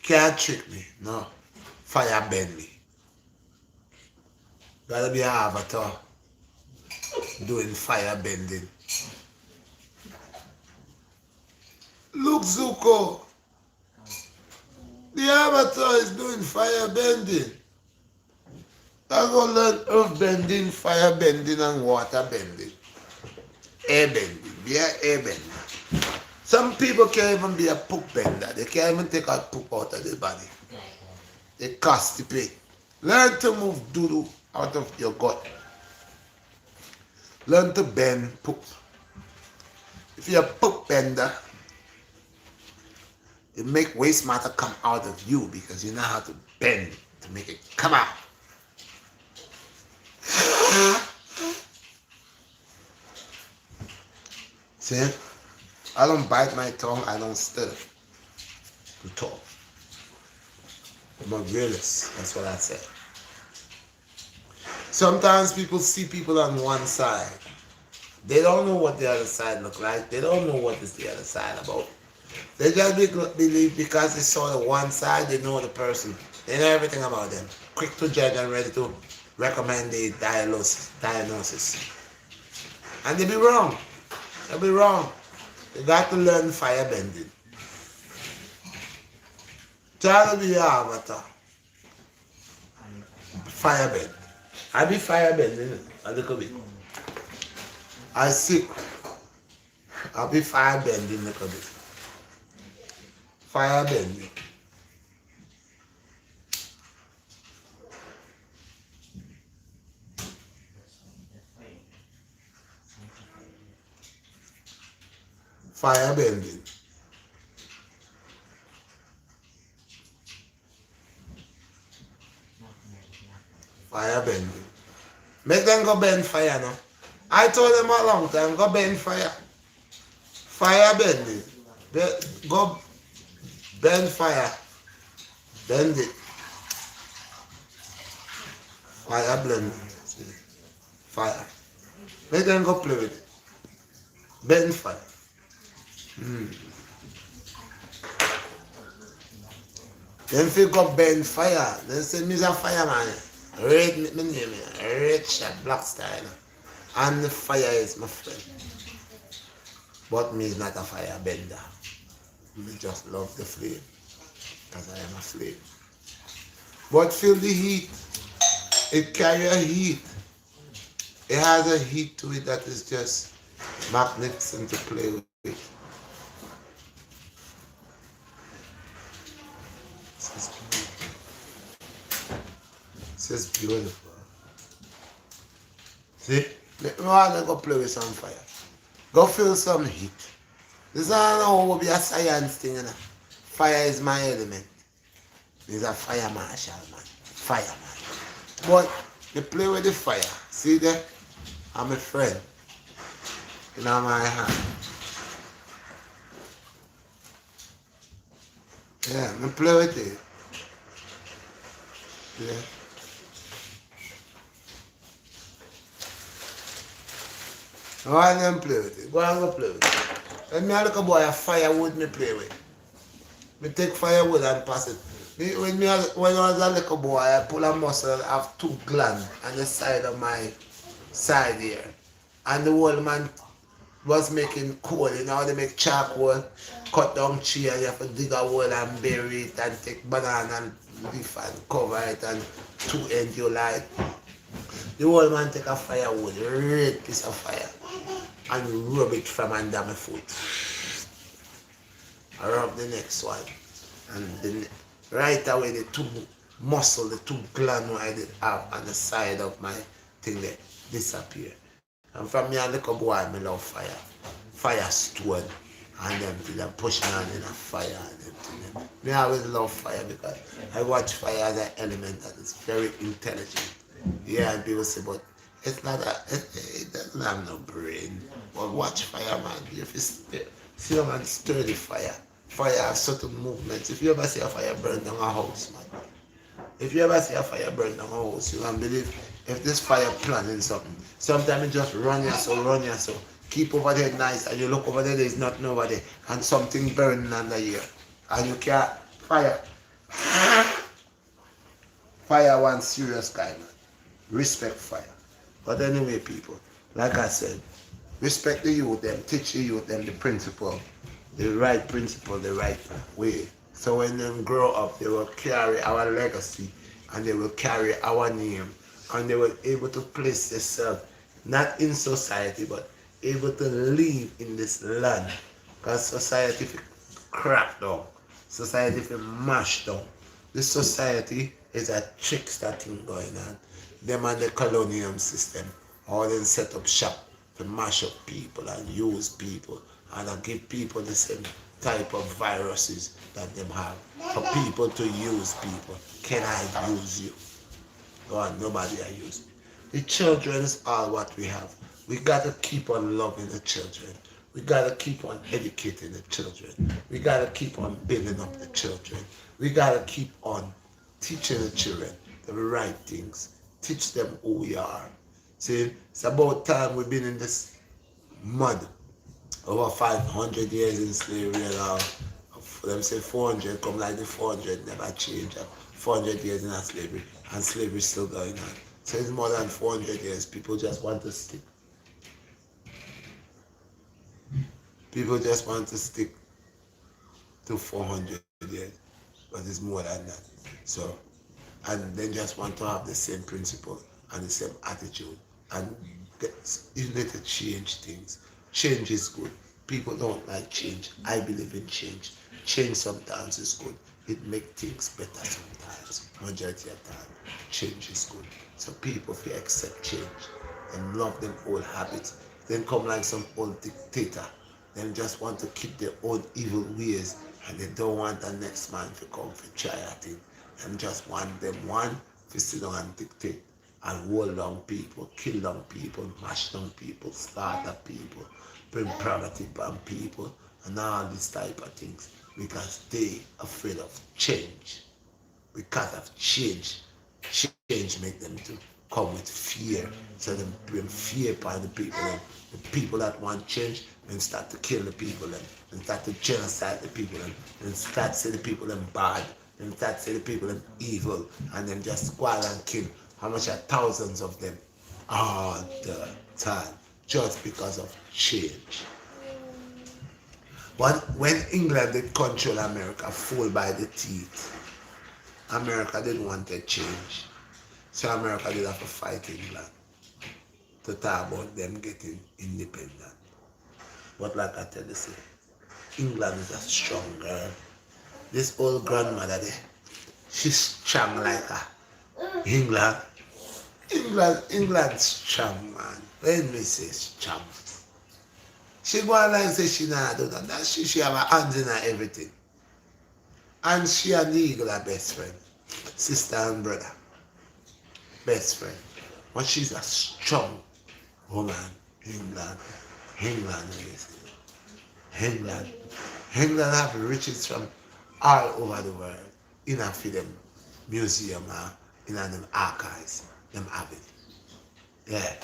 Can't trick me, no. Fire bend me. Gotta be an avatar doing fire bending. Look, Zuko. The avatar is doing fire bending. I'm gonna learn earth bending, fire bending, and water bending. Air bending. Be an air bender. Some people can't even be a poop bender. They can't even take out poop out of their body. They constipate. Learn to move doo-doo out of your gut. Learn to bend poop. If you're a poop bender, it make waste matter come out of you because you know how to bend to make it come out. See? I don't bite my tongue, I don't stutter to talk. I'm a realist, that's what I said. Sometimes people see people on one side. They don't know what the other side look like. They don't know what is the other side about. They just believe because they saw the one side, they know the person. They know everything about them. Quick to judge and ready to recommend a diagnosis. And they be wrong. They be wrong. You got to learn fire bending. Try to be your avatar. Fire bend. I be fire bending a little bit. I sick. I'll be fire bending a little bit. Fire bending. Fire bending. Fire bending. Make them go bend fire now. I told them a long time, go bend fire. Fire bending. Go bend fire. Bend it. Fire blending. Fire. Make them go play with it. Bend fire. Then if you go bend fire, then say me's a fireman. Red my name, Redshot, BlackStar. And the fire is my friend. But me is not a fire bender. Me just love the flame. Because I am a flame. But feel the heat. It carries a heat. It has a heat to it that is just magnificent to play with. This is beautiful. See? Let me want to go play with some fire. Go feel some heat. This is how be a science thing, you know. Fire is my element. He's a fire marshal, man. Fireman. But they play with the fire. See there? I'm a friend. In my hand. Yeah, I play with it. Yeah. I want them play with it. Go and go play with it. Let me a little boy a firewood me play with. Me take firewood and pass it. When I was a little boy, I pull a muscle, I have 2 glands on the side of my side here. And the old man was making coal, you know how they make charcoal, cut down tree and you have to dig a hole and bury it and take banana and leaf and cover it and 2 ends you light. The old man take a firewood, a red piece of fire, and rub it from under my foot. I rub the next one, and then right away the 2 muscle, the 2 gland I did have on the side of my thing there disappear. And from me a little boy, I love fire. Fire stone, and them thing them push me on in a fire and them thing. Me always love fire because I watch fire as an element that is very intelligent. Yeah, and people say, but it's not it doesn't have no brain. But watch fire, man. If you see a man stir the fire, fire has certain movements. If you ever see a fire burn down a house, man. If you ever see a fire burn down a house, you can believe if this fire planning something. Sometimes it just run you so. Keep over there nice, and you look over there is nothing over there, and something burning under here. And you can't fire. Fire one serious guy, man. Respect fire. But anyway, people, like I said, respect the youth, them, teach the youth, them the principle, the right way. So when they grow up, they will carry our legacy and they will carry our name and they will able to place themselves not in society but able to live in this land. Because society if crack down, society if mash down. This society is a trickster thing going on. Them and the colonial system, all them set up shop to mash up people and use people and give people the same type of viruses that them have. For people to use people. Can I use you? Go on, nobody I use me. The children is all what we have. We gotta keep on loving the children. We gotta keep on educating the children. We gotta keep on building up the children. We gotta keep on teaching the children the right things. Teach them who we are. See, it's about time we've been in this mud. Over 500 years in slavery and them say 400, come like the 400 never changed. 400 years in slavery and slavery is still going on. So it's more than 400 years. People just want to stick. People just want to stick to 400 years, but it's more than that. So, and they just want to have the same principle and the same attitude. And you need to change things. Change is good. People don't like change. I believe in change. Change sometimes is good. It makes things better sometimes. Majority of the time, change is good. So people feel accept change and love them old habits. Then come like some old dictator. Them just want to keep their own evil ways and they don't want the next man to come for try a thing. And just want them one to sit down and dictate and hold down people, kill down people, mash down people, slaughter people, bring property on people, and all these type of things because they afraid of change. Because of change, change make them to come with fear. So they bring fear upon the people. And the people that want change, and start to kill the people and start to genocide the people and start to say the people them bad and start to say the people them evil and then just go out and kill how much are thousands of them all the time just because of change. When England did control America full by the teeth, America didn't want to change. So America did have to fight England to talk about them getting independent. But like I tell you, say, England is a strong girl. This old grandmother there, she's strong like her. England's strong, man. When me say strong. She go on like say she not do that. She have her hands in her everything. And she and the eagle are best friend. Sister and brother. Best friend. But she's a strong woman. England is. England have riches from all over the world. In a for them museum, in them archives. Them have it. Yeah.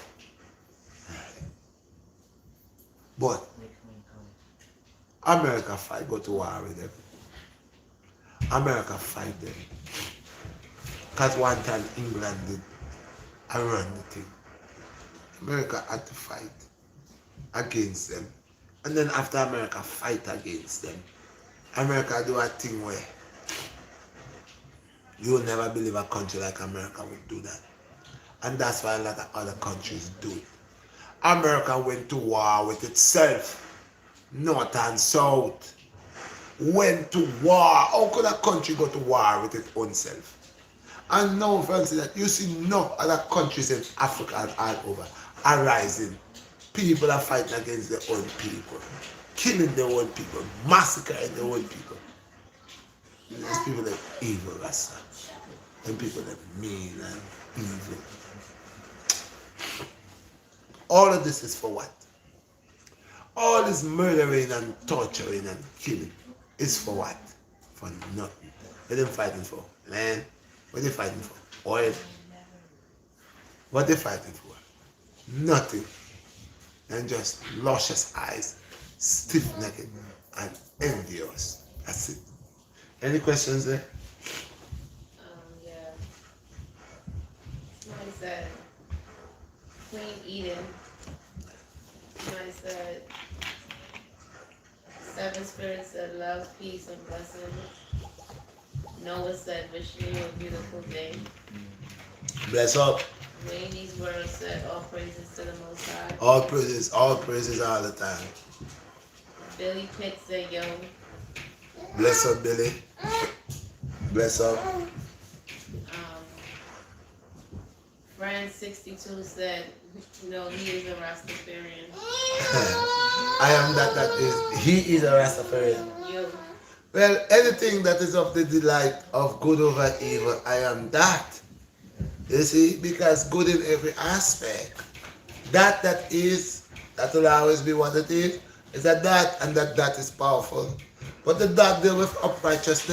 But America fight, go to war with them. America fight them. Because one time England did run the thing. America had to fight against them. And then after America fight against them, America do a thing where you will never believe a country like America would do that. And that's why a lot of other countries do it. America went to war with itself, north and south. Went to war. How could a country go to war with its own self? And now, fancy that you see no other countries in Africa and all over are rising. People are fighting against their own people, killing their own people, massacring their own people. There's people that are evil, Rasta. And people that are mean and evil. All of this is for what? All this murdering and torturing and killing is for what? For nothing. What are they fighting for? Land? What are they fighting for? Oil? What are they fighting for? Nothing. And just luscious eyes, stiff-necked and envious. That's it. Any questions there? Yeah. Somebody said Queen Eden. Somebody said 7 spirits said love, peace, and blessings. Noah said wishing you a beautiful day. Bless up. Wayne these words said all praises to the Most High. All praises all the time. Billy Pitt said yo. Bless up, Billy. Bless up. Friend 62 said, no, he is a Rastafarian. I am that is. He is a Rastafarian. Yo. Well, anything that is of the delight of good over evil, I am that. You see, because good in every aspect. That will always be what it is that, and that is powerful. But the that deal with uprightness.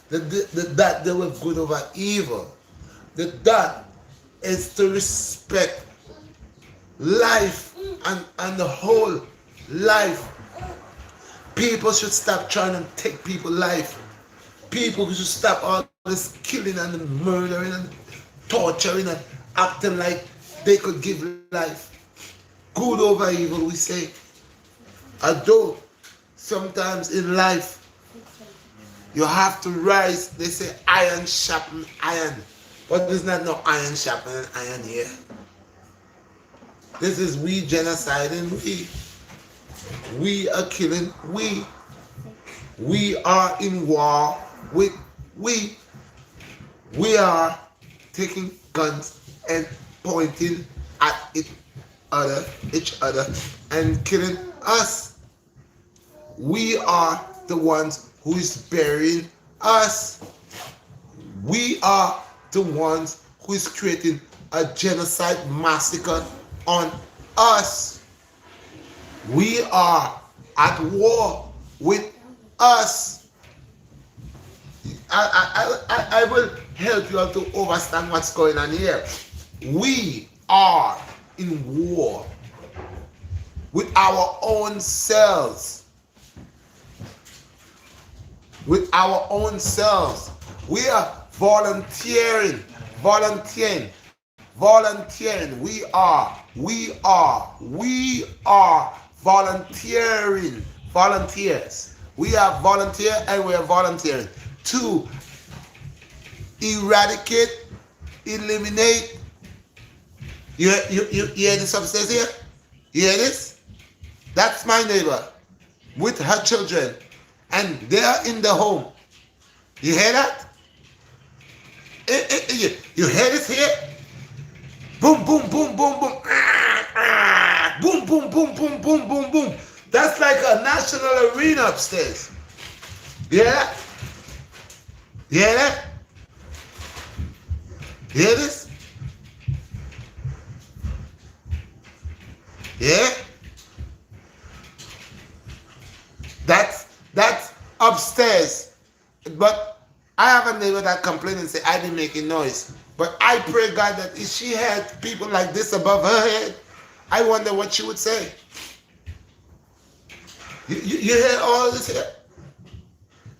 The that deal with good over evil. The that is to respect life and the whole life. People should stop trying to take people's life. People should stop all this killing and the murdering and torturing and acting like they could give life. Good over evil, we say. Although sometimes in life you have to rise. They say iron sharpen iron. But there's not no iron sharpening iron here. This is we genociding we. We are killing. We are in war with we. We are taking guns and pointing at each other, and killing us. We are the ones who is burying us. We are the ones who is creating a genocide massacre on us. We are at war with us. I will help you all to understand what's going on here. We are in war with our own selves. With our own selves. We are volunteering. We are volunteering. Volunteers. We are volunteer and we are volunteering to eradicate, eliminate. You hear this upstairs here? You hear this? That's my neighbor with her children, and they're in the home. You hear that? You hear this here? Boom, boom, boom, boom, boom. Boom, boom, boom, boom, boom, boom, boom. That's like a national arena upstairs. You hear that? You hear that? You hear this? Yeah? That's upstairs. But I have a neighbor that complained and said, I been making noise. But I pray God that if she had people like this above her head, I wonder what she would say. You hear all this here?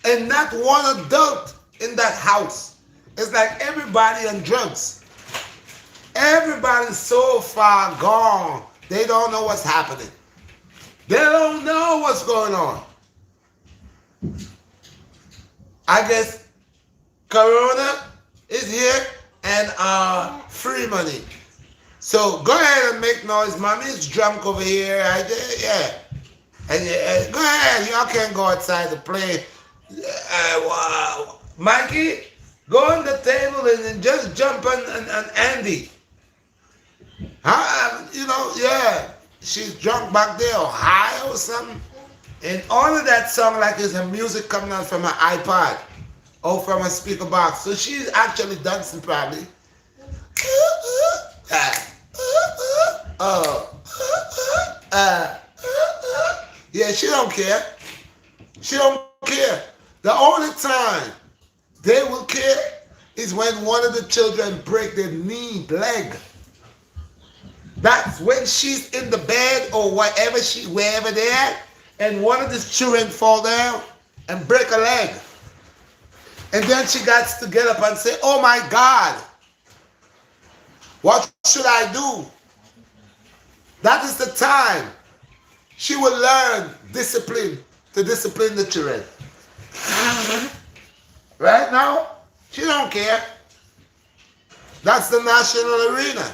And not one adult in that house. It's like everybody on drugs. Everybody's so far gone. They don't know what's happening. They don't know what's going on. I guess Corona is here and free money. So go ahead and make noise. Mommy's drunk over here. Yeah. And go ahead. Y'all can go outside to play. Wow. Mikey, go on the table and just jump on Andy. Yeah. She's drunk back there or high or something. And all of that song like is her music coming out from her iPod or from her speaker box. So she's actually dancing probably. Yeah, she don't care. She don't care. The only time they will care is when one of the children break their leg. That's when she's in the bed or wherever they're at, and one of the children fall down and break a leg. And then she got to get up and say, oh my God, what should I do? That is the time she will learn discipline to discipline the children. Right now, she don't care. That's the national arena.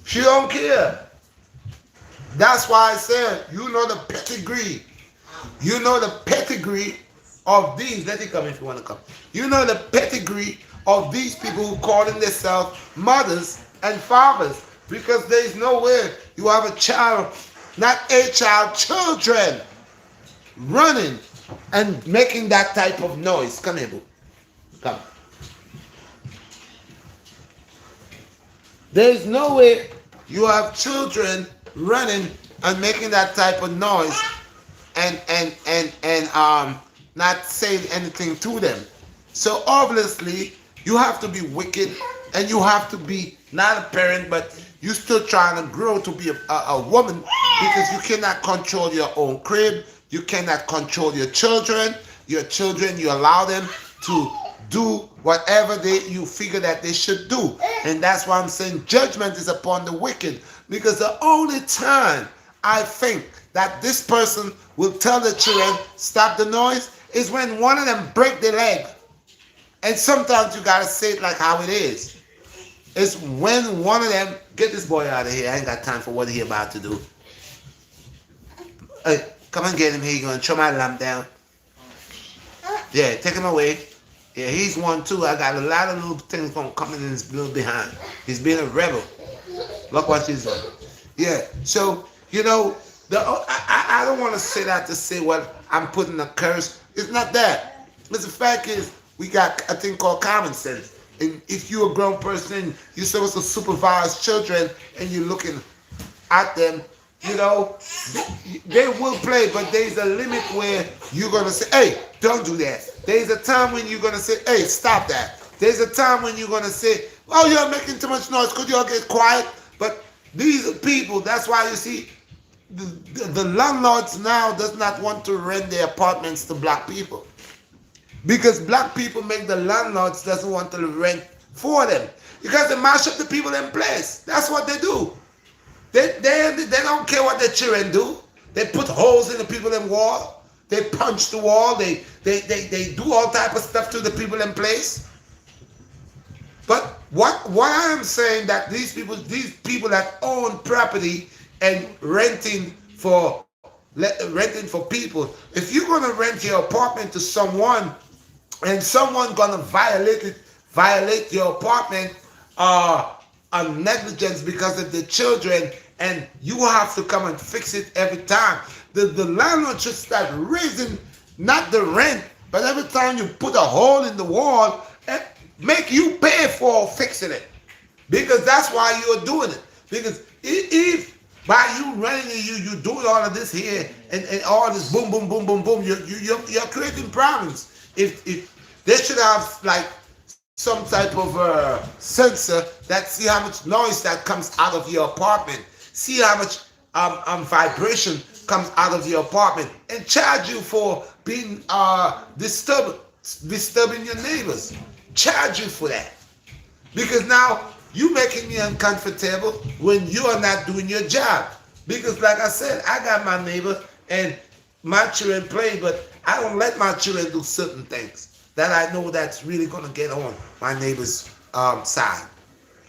She don't care. That's why I said, you know the pedigree. You know the pedigree of these. Let it come if you want to come. You know the pedigree of these people who calling themselves mothers and fathers. Because there is no way you have a child, not a child, children running and making that type of noise. Come here, boo. Come. There is no way you have children running and making that type of noise and not saying anything to them. So obviously you have to be wicked and you have to be not a parent, but you still trying to grow to be a woman, because you cannot control your own crib. You cannot control your children. Your children, you allow them to do whatever you figure that they should do. And that's why I'm saying judgment is upon the wicked. Because the only time I think that this person will tell the children, stop the noise, is when one of them break their leg. And sometimes you got to say it like how it is. It's when one of them, get this boy out of here. I ain't got time for what he about to do. Hey, come and get him. Here you go and throw my lamp down. Yeah, take him away. Yeah, he's one too. I got a lot of little things gonna come in his little behind. He's being a rebel. Look what he's doing. Yeah, so you know, I don't want to say that to say what I'm putting a curse. It's not that. But the fact is, we got a thing called common sense. And if you're a grown person, you're supposed to supervise children, and you're looking at them, you know, they will play, but there's a limit where you're gonna say, "Hey, don't do that." There's a time when you're gonna say, "Hey, stop that." There's a time when you're gonna say, "Oh, you're making too much noise. Could you all get quiet?" But these are people. That's why you see, the landlords now does not want to rent their apartments to black people, because black people make the landlords doesn't want to rent for them, because they mash up the people in place. That's what they do. They don't care what their children do. They put holes in the people in wall. They punch the wall. They do all type of stuff to the people in place. But what I am saying, that these people that own property and renting for people, if you're gonna rent your apartment to someone, and someone gonna violate your apartment, on negligence because of the children, and you have to come and fix it every time. The landlord should start raising not the rent, but every time you put a hole in the wall, and make you pay for fixing it, because that's why you're doing it. Because if by you running and you doing all of this here, and all this boom boom boom boom boom, you're creating problems. If they should have like some type of sensor that see how much noise that comes out of your apartment, see how much vibration comes out of your apartment, and charge you for being disturbing your neighbors. Charge you for that, because now you making me uncomfortable when you are not doing your job. Because like I said, I got my neighbor and my children play, but I don't let my children do certain things that I know that's really gonna get on my neighbor's side.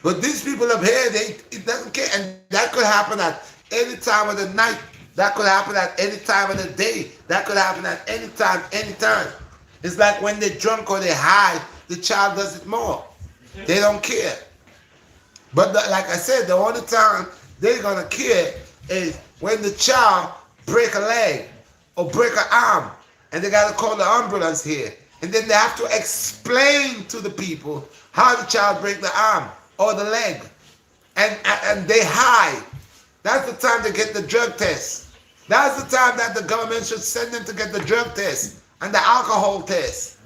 But these people up here, it doesn't care, and that could happen at any time of the night. That could happen at any time of the day. That could happen at any time, anytime. It's like when they're drunk or they're high, the child does it more. They don't care. But like I said, the only time they're gonna care is when the child break a leg or break an arm, and they gotta call the ambulance here. And then they have to explain to the people how the child break the arm or the leg. And they hide. That's the time to get the drug test. That's the time that the government should send them to get the drug test and the alcohol test,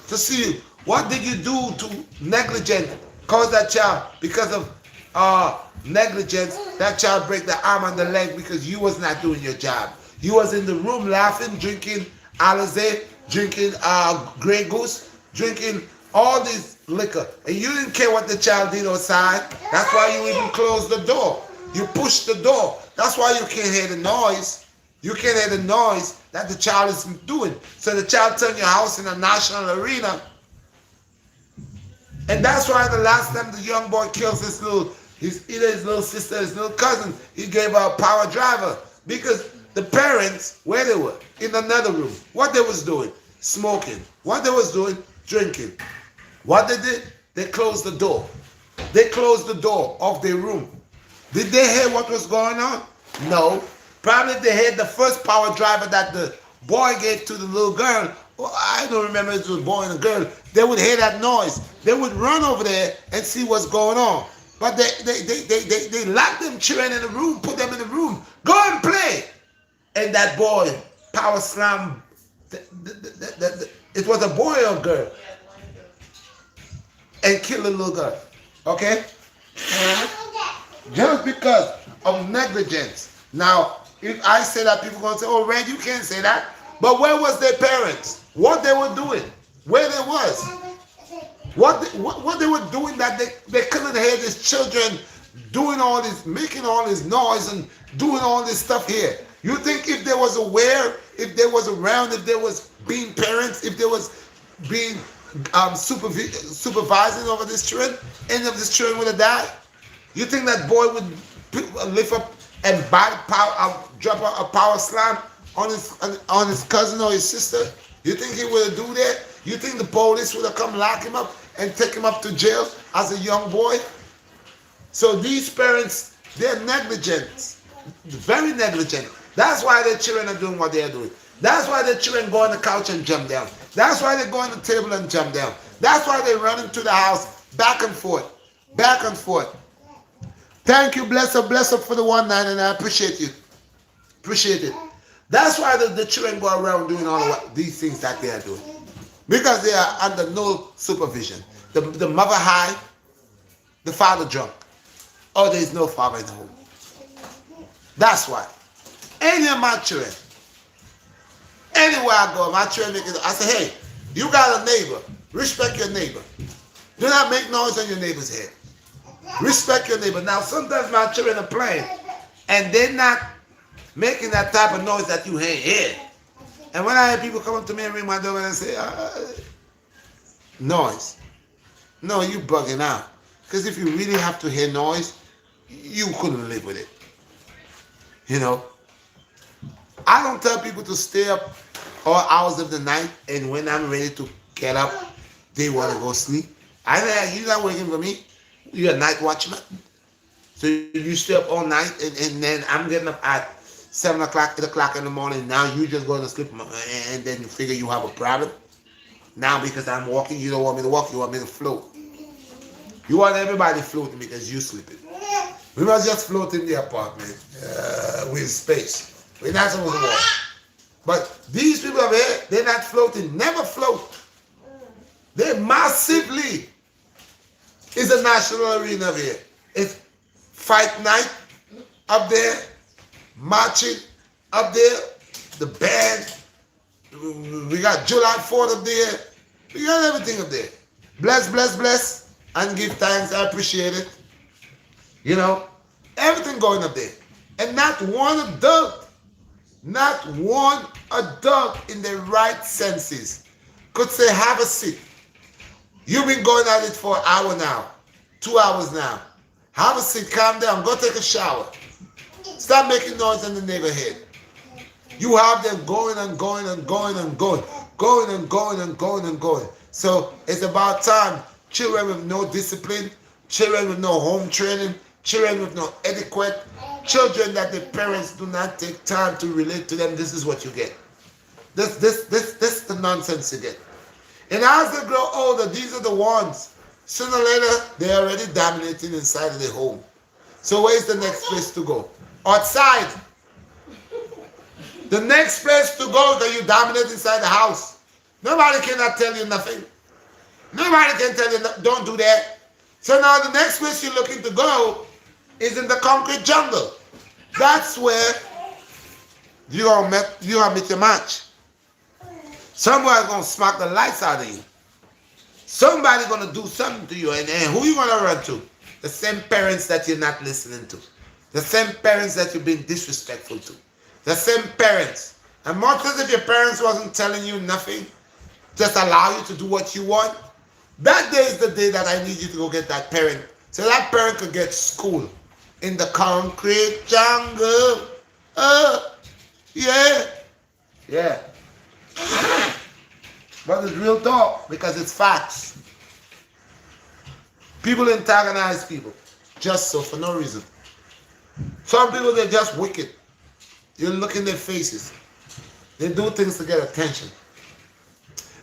to see what did you do to negligence cause that child, because of negligence, that child break the arm and the leg because you was not doing your job. You was in the room laughing, drinking Alizé, drinking Grey Goose, drinking all this liquor, and you didn't care what the child did outside. That's why you even closed the door. You pushed the door. That's why you can't hear the noise. You can't hear the noise that the child is doing. So the child turned your house in a national arena. And that's why the last time the young boy kills either his little sister, his little cousin, he gave her a power driver. Because the parents, where they were, in another room, what they was doing, smoking. What they was doing, drinking. What they did, they closed the door. They closed the door of their room. Did they hear what was going on? No. Probably they heard the first power driver that the boy gave to the little girl. Well, I don't remember if it was a boy and a girl. They would hear that noise. They would run over there and see what's going on. But they locked them children in the room, put them in the room. Go and play. And that boy power slam. It was a boy or a girl. And killed the little girl. Okay? Just because of negligence. Now, if I say that, people are going to say, "Oh, Red, you can't say that." But where was their parents? What they were doing? Where they was? What they were doing that they couldn't hear these children doing all this, making all this noise and doing all this stuff here? You think if they was aware, if they was around, if they was being parents, if they was being supervising over this children, any of these children would have died? You think that boy would lift up and drop a power slam on his cousin or his sister? You think he would do that? You think the police would have come lock him up and take him up to jail as a young boy? So these parents, they're negligent, very negligent. That's why their children are doing what they're doing. That's why their children go on the couch and jump down. That's why they go on the table and jump down. That's why they run into the house back and forth, back and forth. Thank you, bless up for the 1.9, and I appreciate you. Appreciate it. That's why the children go around doing all of these things that they are doing. Because they are under no supervision. The mother high, the father drunk. Or there is no father in the home. That's why. Any of my children, anywhere I go, my children make it. I say, hey, you got a neighbor. Respect your neighbor. Do not make noise on your neighbor's head. Respect your neighbor. Now, sometimes my children are playing, and they're not making that type of noise that you hear. And when I hear people come up to me and ring my door and I say, noise. No, you bugging out. Because if you really have to hear noise, you couldn't live with it. You know? I don't tell people to stay up all hours of the night, and when I'm ready to get up, they want to go sleep. You're not waiting for me. You're a night watchman. So you stay up all night, and then I'm getting up at 7 o'clock, 8 o'clock in the morning. Now you just going to sleep, and then you figure you have a problem. Now because I'm walking, you don't want me to walk, you want me to float. You want everybody floating because you sleeping. We must just float in the apartment with space. We're not supposed to walk. But these people over here, they're not floating. Never float. They massively is a national arena over here. It's fight night up there, marching up there, the band. We got July 4th up there. We got everything up there. Bless, and give thanks. I appreciate it. You know, everything going up there. And not one adult in their right senses could say, have a seat. You've been going at it for an hour now, 2 hours now. Have a seat, calm down, go take a shower. Stop making noise in the neighborhood. You have them going and going and going and going, going and going and going and going. So it's about time. Children with no discipline, children with no home training, children with no etiquette, children that their parents do not take time to relate to them. This is what you get. This is the nonsense you get. And as they grow older, these are the ones. Sooner or later, they're already dominating inside of their home. So where's the next place to go? Outside. The next place to go that you dominate inside the house. Nobody cannot tell you nothing. Nobody can tell you, don't do that. So now the next place you're looking to go is in the concrete jungle. That's where you're gonna meet your match. Somebody's gonna smack the lights out of you. Somebody's gonna do something to you, and who you gonna run to? The same parents that you're not listening to. The same parents that you've been disrespectful to. The same parents. And much as if your parents wasn't telling you nothing, just allow you to do what you want, that day is the day that I need you to go get that parent. So that parent could get school in the concrete jungle. Yeah. But it's real talk because it's facts. People antagonize people just so for no reason. Some people, they're just wicked. You look in their faces. They do things to get attention.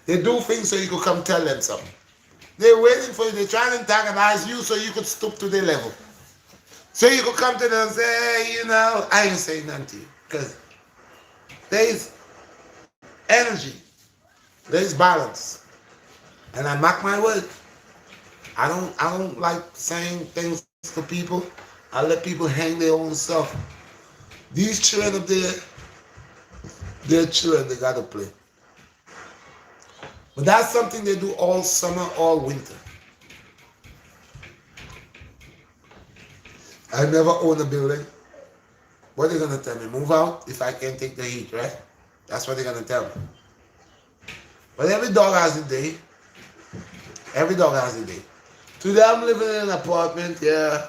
They do things so you could come tell them something. They're waiting for you. They're trying to antagonize you so you could stoop to their level. So you could come to them and say, hey, you know, I ain't saying nothing to you. Because there's energy. There's balance. And I mark my word. I don't like saying things to people. I let people hang their own stuff. These children up there, they're children, they gotta play. But that's something they do all summer, all winter. I never own a building. What are they gonna tell me? Move out if I can't take the heat, right? That's what they're gonna tell me. But every dog has a day. Every dog has a day. Today I'm living in an apartment, yeah.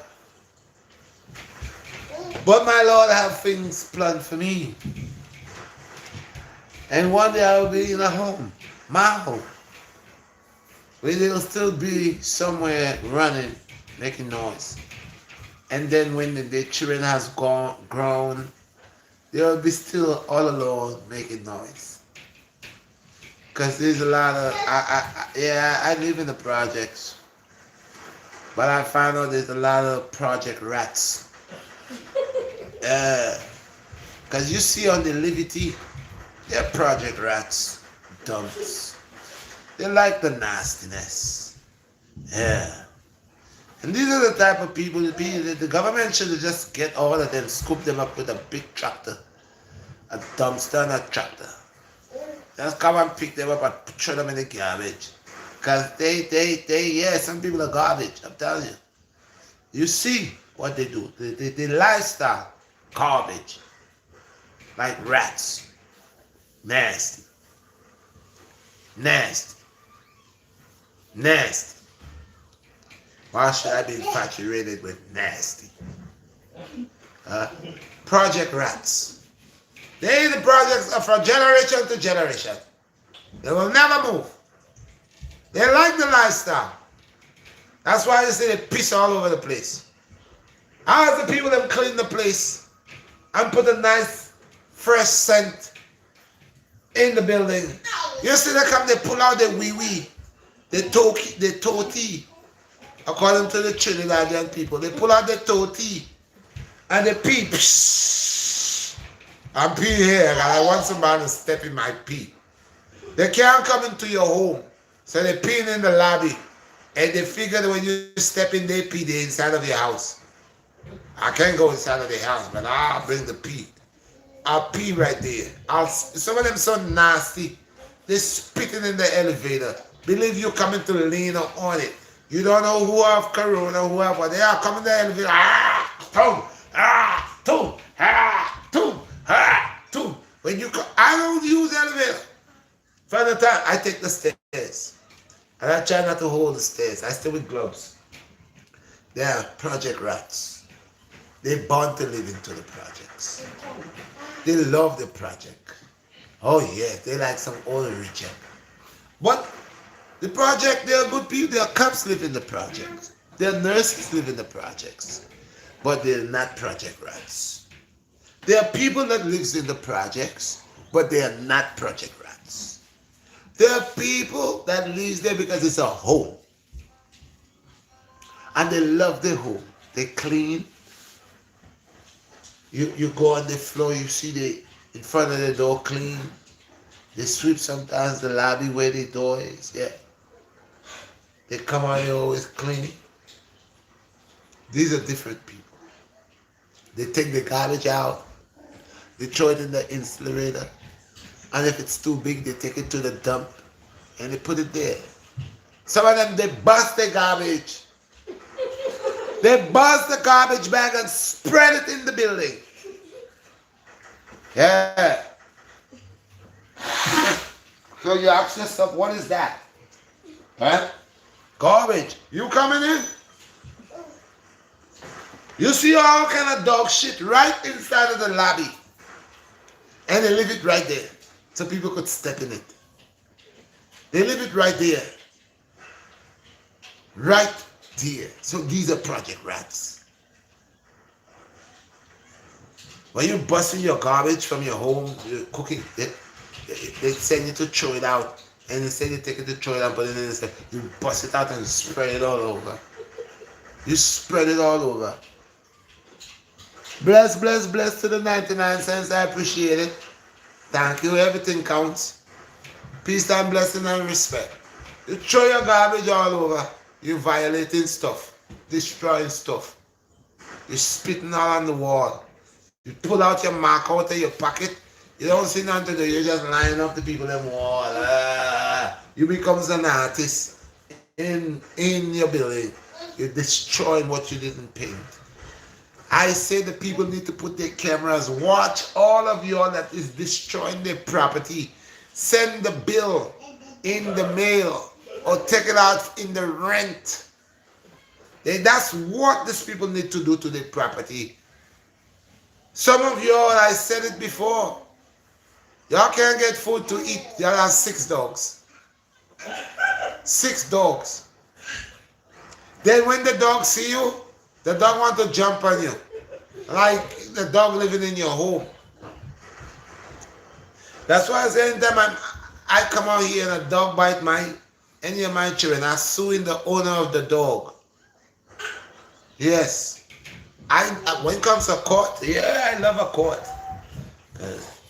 But my Lord, I have things planned for me. And one day I will be in a home, my home, where they'll still be somewhere running, making noise. And then when the children has grown, they'll be still all alone making noise. Cause there's a lot of yeah, I live in the projects, but I find out there's a lot of project rats. Uh, Cause you see on the Liberty, they're project rats, dumps. They like the nastiness. Yeah. And these are the type of people, the government should just get all of them, scoop them up with a big tractor, a dumpster and a tractor. Just come and pick them up and throw them in the garbage. Because yeah, some people are garbage, I'm telling you. You see what they do. The lifestyle, garbage. Like rats. Nasty. Nasty. Nasty. Why should I be infatuated with nasty? Project rats. The projects are from generation to generation. They will never move. They like the lifestyle. That's why you see they piss all over the place. How the people that clean the place and put a nice fresh scent in the building? You see they come, they pull out the wee-wee, the toti. According to the Trinidadian people, they pull out the toti and they pee. I'm pee here and I want somebody to step in my pee. They can't come into your home, so they pee in the lobby, and they figure that when you step in, they pee, they're inside of your house. I can't go inside of the house, but I'll bring the pee. I'll pee right there. Some of them so nasty, they're spitting in the elevator. Believe you coming to lean on it. You don't know who have corona, who have what. They are coming to the elevator. When you come, I don't use the elevator. From the time I take the stairs. And I try not to hold the stairs. I stay with gloves. They are project rats. They born to live into the projects. They love the project. Oh yeah, they like some old reject. But the project, they are good people. Their cops live in the projects. Their nurses live in the projects. But they're not project rats. There are people that lives in the projects, but they are not project rats. There are people that lives there because it's a home. And they love their home. They clean. You go on the floor, you see the in front of the door clean. They sweep sometimes the lobby where the door is. Yeah. They come out here always clean. These are different people. They take the garbage out. They throw it in the incinerator. And if it's too big, they take it to the dump. And they put it there. Some of them, they bust the garbage. They bust the garbage bag and spread it in the building. Yeah. So you ask yourself, what is that? Huh? Garbage. You coming in? You see all kind of dog shit right inside of the lobby. And they leave it right there. So people could step in it. They leave it right there. Right there. So these are project rats. When you're busting your garbage from your home, you're cooking, they send you to throw it out. And they say they take it to throw it out, but then they say you bust it out and spread it all over. You spread it all over. Bless to the 99 cents. I appreciate it. Thank you. Everything counts. Peace and blessing and respect. You throw your garbage all over. You're violating stuff. Destroying stuff. You're spitting all on the wall. You pull out your mark out of your pocket. You don't see nothing to do. You just line up the people in the wall. You become an artist in your building. You're destroying what you didn't paint. I say the people need to put their cameras. Watch all of you all that is destroying their property. Send the bill in the mail or take it out in the rent. That's what these people need to do to their property. Some of you all, I said it before. Y'all can't get food to eat. Y'all have 6 dogs. 6 dogs. Then when the dog see you, the dog want to jump on you. Like the dog living in your home. That's why I say anytime I come out here and a dog bite any of my children, I'm suing the owner of the dog. Yes. When it comes to court, yeah, I love a court.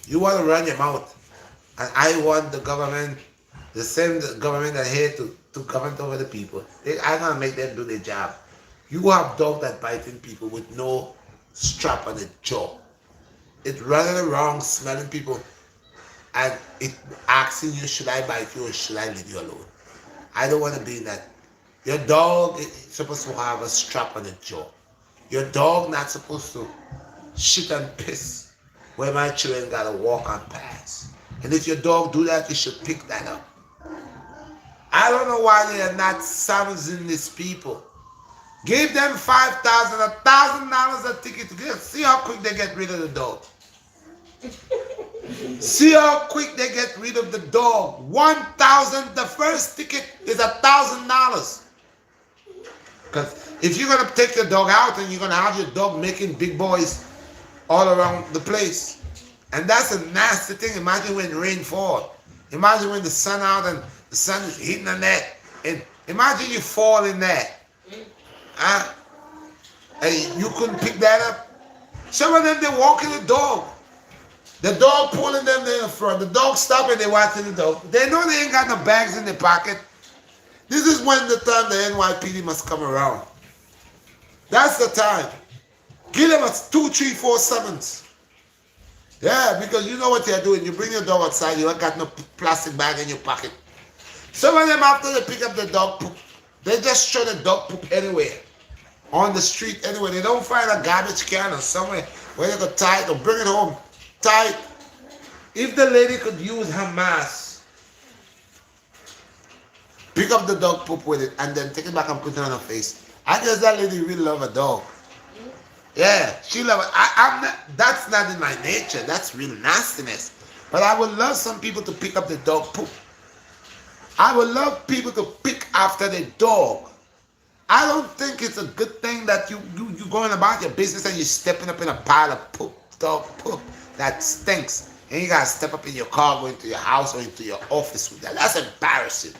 You want to run your mouth. And I want the government, the same government that here to govern over the people. I'm going to make them do their job. You have dogs that biting people with no strap on the jaw. It running around smelling people and it asking you, should I bite you or should I leave you alone? I don't want to be in that. Your dog is supposed to have a strap on the jaw. Your dog not supposed to shit and piss where my children gotta walk and pass. And if your dog do that, you should pick that up. I don't know why they are not silencing these people. Give them $5,000, $1,000 a ticket to see how quick they get rid of the dog. See how quick they get rid of the dog. 1,000. The first ticket is $1,000. Because if you're gonna take your dog out and you're gonna have your dog making big boys all around the place, and that's a nasty thing. Imagine when rain falls. Imagine when the sun out and the sun is hitting the net, and imagine you fall in there. And you couldn't pick that up. Some of them they walking the dog. The dog pulling them there in front. The dog stopping, they watching the dog. They know they ain't got no bags in their pocket. This is when the time the NYPD must come around. That's the time. Give them a 2, 3, 4 summons. Yeah, because you know what you're doing. You bring your dog outside, you ain't got no plastic bag in your pocket. Some of them after they pick up the dog poop, they just throw the dog poop anywhere. On the street anywhere. They don't find a garbage can or somewhere where they could tie it or bring it home. Tie it. If the lady could use her mask, pick up the dog poop with it and then take it back and put it on her face. I guess that lady really love a dog. Yeah, she love it. I'm not, that's not in my nature. That's real nastiness. But I would love some people to pick up the dog poop. I would love people to pick after the dog. I don't think it's a good thing that you going about your business and you're stepping up in a pile of poop, dog poop that stinks. And you got to step up in your car, go into your house or into your office with that. That's embarrassing.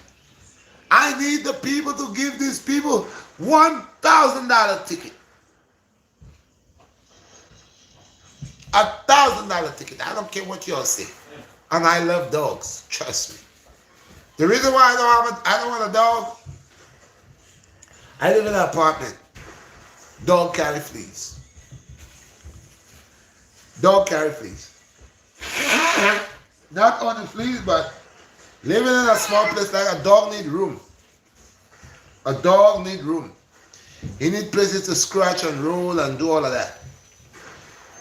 I need the people to give these people $1,000 ticket. $1,000 ticket. I don't care what y'all say. And I love dogs. Trust me. The reason why I don't want a dog, I live in an apartment. Dog carry fleas. Dog carry fleas. Not only fleas, but living in a small place like a dog need room. A dog need room. He need places to scratch and roll and do all of that.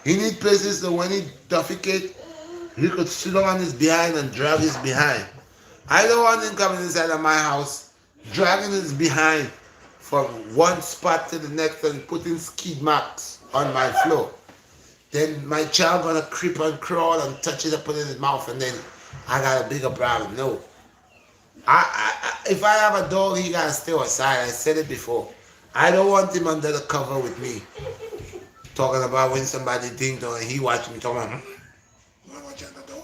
He need places that when he defecate, he could sit on his behind and drag his behind. I don't want him coming inside of my house, dragging his behind from one spot to the next and putting skid marks on my floor. Then my child gonna creep and crawl and touch it up in his mouth and then I got a bigger problem. No. If I have a dog, he gotta stay outside. I said it before. I don't want him under the cover with me. Talking about when somebody ding dong and he watching me talking about, you wanna watch the dog?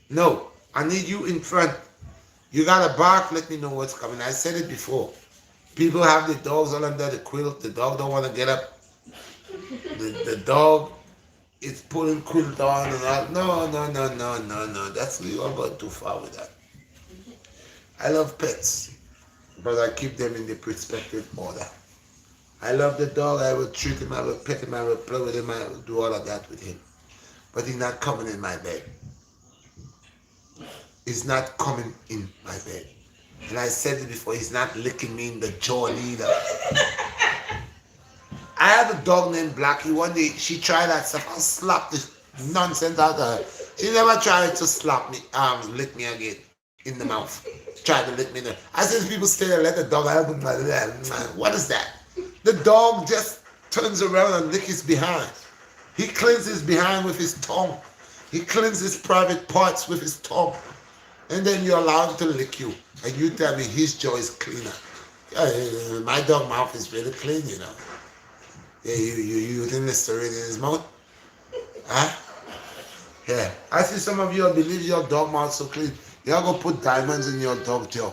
No. I need you in front. You gotta bark, let me know what's coming. I said it before. People have the dogs all under the quilt. The dog don't want to get up. The dog is pulling quilt on and all. No. That's you all going too far with that. I love pets, but I keep them in the perspective order. I love the dog. I will treat him. I will pet him. I will play with him. I will do all of that with him. But he's not coming in my bed. He's not coming in my bed. And I said it before, he's not licking me in the jaw either. I had a dog named Blackie. One day she tried that stuff. I slapped this nonsense out of her. She never tried to slap me, lick me again in the mouth. Tried to lick me in the. I said people stay there, let the dog out. What is that? The dog just turns around and licks his behind. He cleans his behind with his tongue. He cleans his private parts with his tongue. And then you allow him to lick you. And you tell me his jaw is cleaner. My dog mouth is really clean, you know. Yeah, you using Listerine in his mouth? Huh? Yeah. I see some of you believe your dog mouth so clean. You're going to put diamonds in your dog jaw.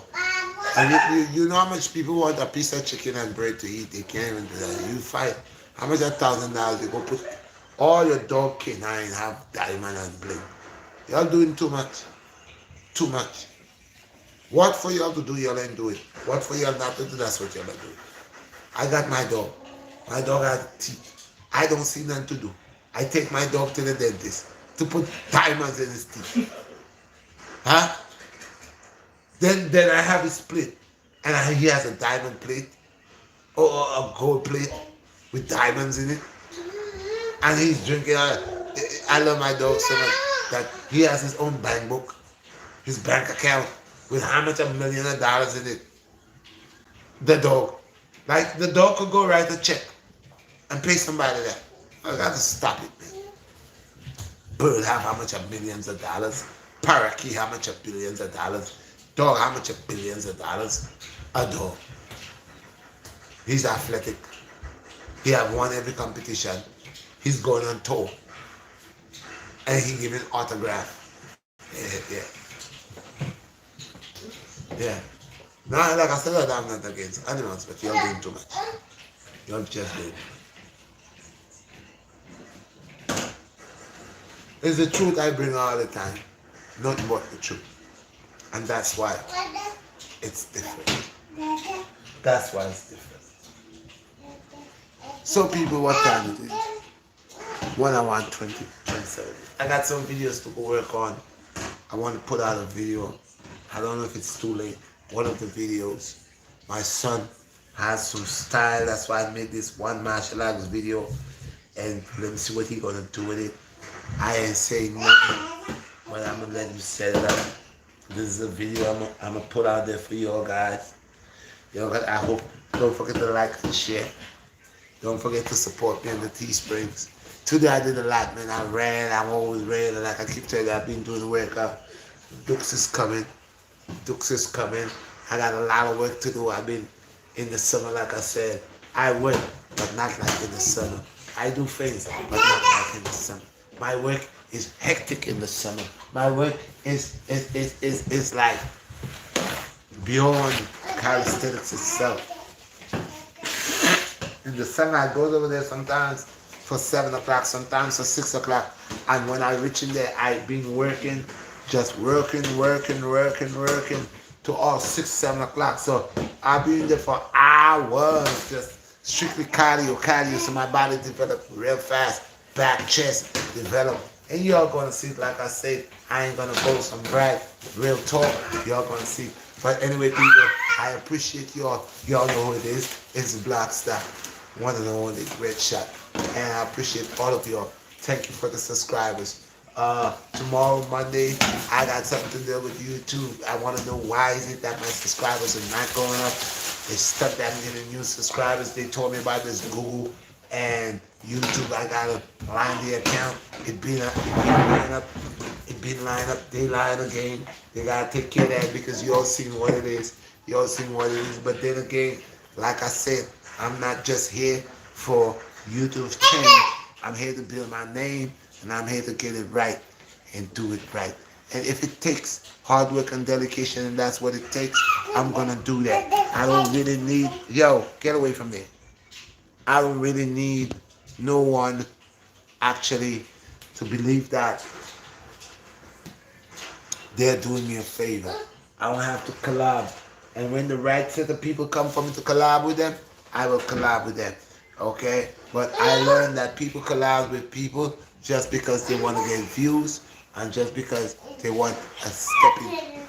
And you know how much people want a piece of chicken and bread to eat. They can't even do that. You fight. How much $1,000 you go put all your dog canine have diamond and bling. Y'all doing too much. Too much. What for y'all to do, y'all ain't do it. What for y'all not to do, that's what y'all are doing. I got my dog. My dog has teeth. I don't see nothing to do. I take my dog to the dentist to put diamonds in his teeth. Huh? Then I have it split. And he has a diamond plate or a gold plate with diamonds in it. And he's drinking. I love my dog so much that he has his own bank book, his bank account with how much $1 million in it. The dog. Like the dog could go write a check and pay somebody that. I got to stop it, man. Bird have how much of millions of dollars. Parakeet how much of billions of dollars. Dog how much of billions of dollars. A dog. He's athletic. He have won every competition. He's going on tour. And he giving autograph. Yeah. Now, like I said, I'm not against animals, but you're doing too much. You're just doing. It's the truth I bring all the time. Nothing but the truth. And that's why it's different. That's why it's different. So people, what time it is? 1:20. I got some videos to go work on. I want to put out a video. I don't know if it's too late. One of the videos. My son has some style. That's why I made this one martial arts video. And let me see what he's going to do with it. I ain't saying nothing. But I'm going to let him set it up. This is a video I'm going to put out there for you all guys. You know, I hope. Don't forget to like and share. Don't forget to support me in the Teesprings. Today I did a lot, man. I ran. I'm always ready. Like I keep telling you, I've been doing the workout. Dukes is coming. Dukes is coming. I got a lot of work to do. I've been in the summer, like I said. I work, but not like in the summer. I do things, but not like in the summer. My work is hectic in the summer. My work is like beyond calisthenics itself. In the summer, I go over there sometimes for 7 o'clock, sometimes for 6 o'clock. And when I reach in there, I've been working, just working to all 6, 7 o'clock. So I've been there for hours, just strictly cardio. So my body developed real fast, back, chest developed. And y'all gonna see, like I said, I ain't gonna go some brag, real talk. Y'all gonna see. But anyway, people, I appreciate y'all. Y'all know who it is. It's BlackStar, one and only Redshot. And I appreciate all of y'all. Thank you for the subscribers. Tomorrow, Monday, I got something to do with YouTube. I want to know why is it that my subscribers are not going up. They stuck that I'm getting new subscribers. They told me about this Google and YouTube. I gotta line the account. It been line up. They lying again. They gotta take care of that because you all seen what it is. But then again, like I said, I'm not just here for YouTube change. I'm here to build my name, and I'm here to get it right and do it right. And if it takes hard work and dedication, and that's what it takes, I'm gonna do that. I don't really need, get away from there. I don't really need no one actually to believe that they're doing me a favor. I don't have to collab. And when the right set of people come for me to collab with them, I will collab with them. Okay? But I learned that people collab with people just because they want to get views and just because they want a stepping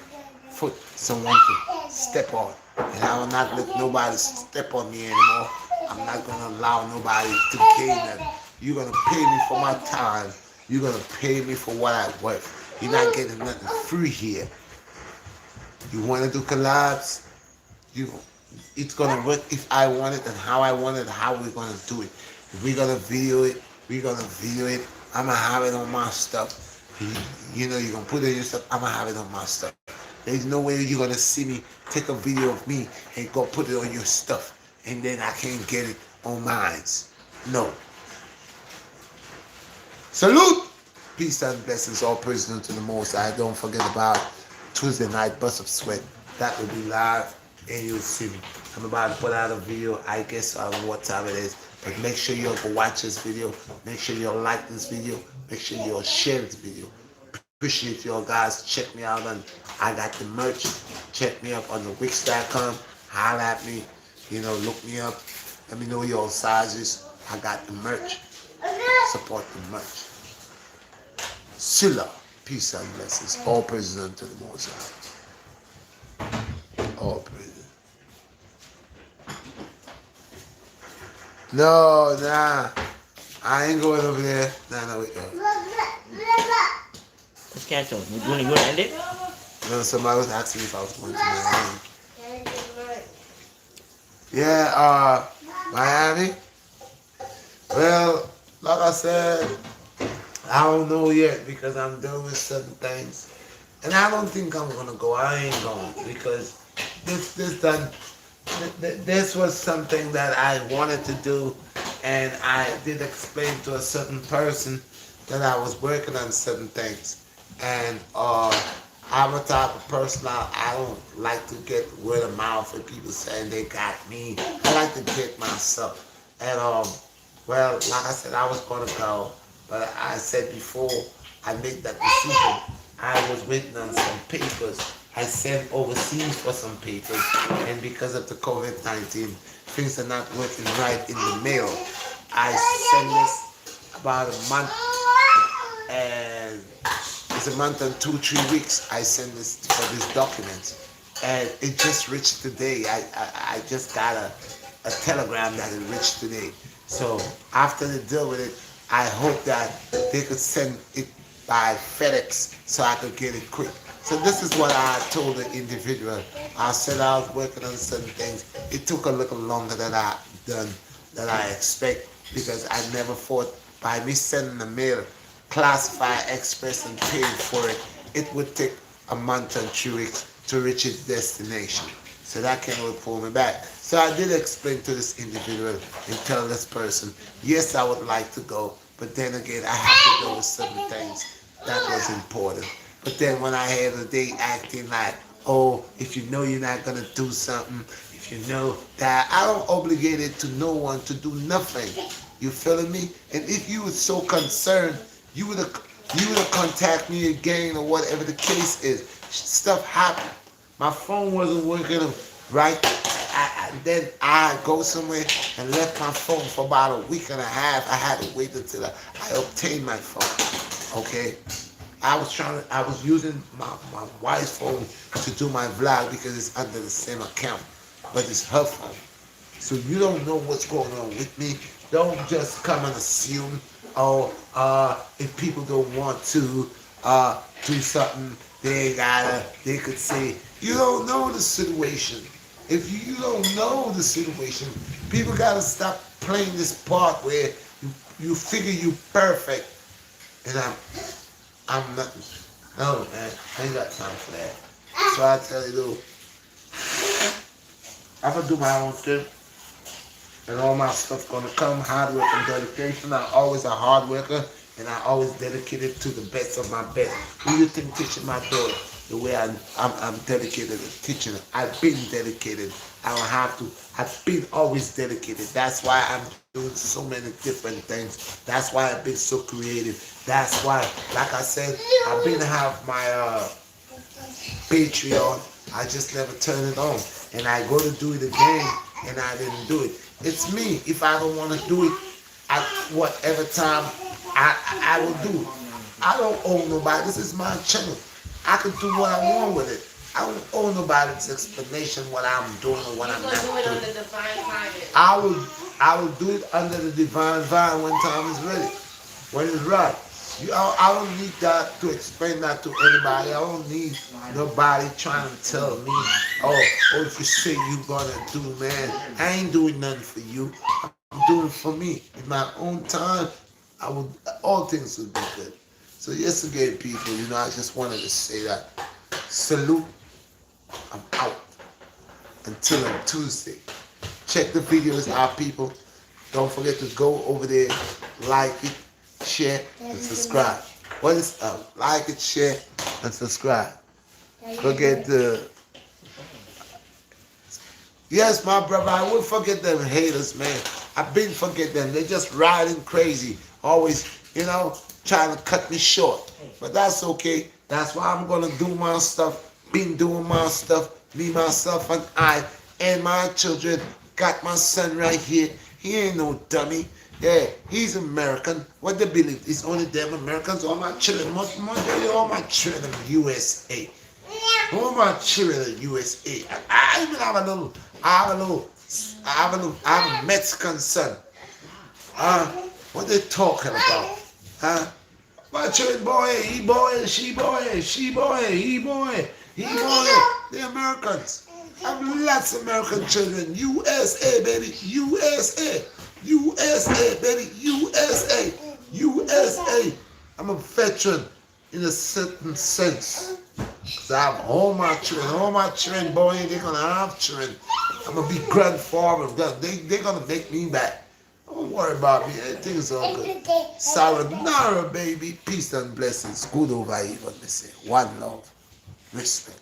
foot, someone to step on. And I will not let nobody step on me anymore. I'm not going to allow nobody to gain that. You're going to pay me for my time. You're going to pay me for what I worth. You're not getting nothing free here. You want to do collabs? It's going to work if I want it and how I want it, how we're going to do it. If we're going to video it, we're going to video it. I'm going to have it on my stuff. You know, you're gonna put it on your stuff. I'm gonna have it on my stuff. There's no way you're gonna see me take a video of me and go put it on your stuff, and then I can't get it on mine. No. Salute! Peace and blessings, all praise unto the Most High. Don't forget about Tuesday night Bust of Sweat. That will be live, and you'll see me. I'm about to put out a video. I guess I don't know what time it is, but make sure you'll go watch this video. Make sure you'll like this video. Make sure you'll share this video. Appreciate y'all guys. Check me out on, I got the merch. Check me up on the Wix.com. Holler at me. You know, look me up. Let me know your sizes. I got the merch. Support the merch. Silla. Peace and blessings. All praises unto the Most High. All praises. No, nah. I ain't going over there. Nah, wait. Let's catch on. You want to end it? No, somebody was asking me if I was going to Miami. Yeah, Miami. Well, like I said, I don't know yet because I'm dealing with certain things. And I don't think I'm going to go. I ain't going because this was something that I wanted to do, and I did explain to a certain person that I was working on certain things. And I'm a type of person, I don't like to get word of mouth and people saying they got me. I like to get myself. And well, like I said, I was going to go, but I said before I made that decision, I was waiting on some papers. I sent overseas for some papers, and because of the COVID-19, things are not working right in the mail. I sent this about a month, and it's a month and 2-3 weeks. I sent this for these documents, and it just reached today. I just got a telegram that it reached today. So after they deal with it, I hope that they could send it by FedEx so I could get it quick. So this is what I told the individual. I said I was working on certain things. It took a little longer than I expect, because I never thought by me sending the mail, classify, express, and pay for it, it would take a month and 2 weeks to reach its destination. So that can really pull me back. So I did explain to this individual and tell this person, yes, I would like to go, but then again, I have to go with certain things that was important. But then when I had a day acting like, oh, if you know you're not going to do something, if you know that, I don't obligate it to no one to do nothing. You feeling me? And if you were so concerned, you would have contacted me again or whatever the case is. Stuff happened. My phone wasn't working right. Then I go somewhere and left my phone for about a week and a half. I had to wait until I obtained my phone. Okay? I was using my wife's phone to do my vlog because it's under the same account, but it's her phone. So you don't know what's going on with me. Don't just come and assume, if people don't want to do something, they could say, you don't know the situation. If you don't know the situation, people gotta stop playing this part where you figure you perfect, and I'm nothing. No, man, I ain't got time for that. So I tell you, though, I'm gonna do my own thing, and all my stuff gonna come. Hard work and dedication. I'm always a hard worker, and I always dedicated to the best of my best. Who you think teaching my daughter the way I'm dedicated to teaching her? I've been dedicated. I don't have to. I've been always dedicated. That's why I'm doing so many different things. That's why I've been so creative. That's why, like I said, I've been to have my Patreon. I just never turn it on. And I go to do it again, and I didn't do it. It's me. If I don't want to do it at whatever time, I will do it. I don't owe nobody. This is my channel. I can do what I want with it. I don't owe nobody's explanation what I'm doing or what I'm not doing. You're going to do it on the divine timing. I will do it under the divine vine when time is ready. When it's right. I don't need that to explain that to anybody. I don't need nobody trying to tell me, if you say you're going to do, man, I ain't doing nothing for you. I'm doing it for me. In my own time, all things will be good. So So yes again, people, you know, I just wanted to say that. Salute. I'm out. Until on Tuesday. Check the videos out, people. Don't forget to go over there, like it, share, and subscribe. What is up? Like it, share, and subscribe. Forget the... Yes, my brother, I won't forget them haters, man. I've been forget them. They're just riding crazy. Always, you know, trying to cut me short. But that's okay. That's why I'm going to do my stuff. Been doing my stuff. Me, myself, and I, and my children. Got my son right here. He ain't no dummy. Yeah, he's American. What they believe? It's only them Americans. All my children, all my children in the USA. All my children in the USA. I even have a Mexican son. What they talking about? My children, boy, he boy, she boy, she boy, he boy, he boy. The Americans. I have lots of American children. USA, baby. USA. USA, baby. USA. USA. I'm a veteran in a certain sense. Because I have all my children, boy, they're going to have children. I'm going to be grandfather. They're going to make me back. Don't worry about me. Everything's all good. Sayonara, baby. Peace and blessings. Good over evil, they say. One love. Respect.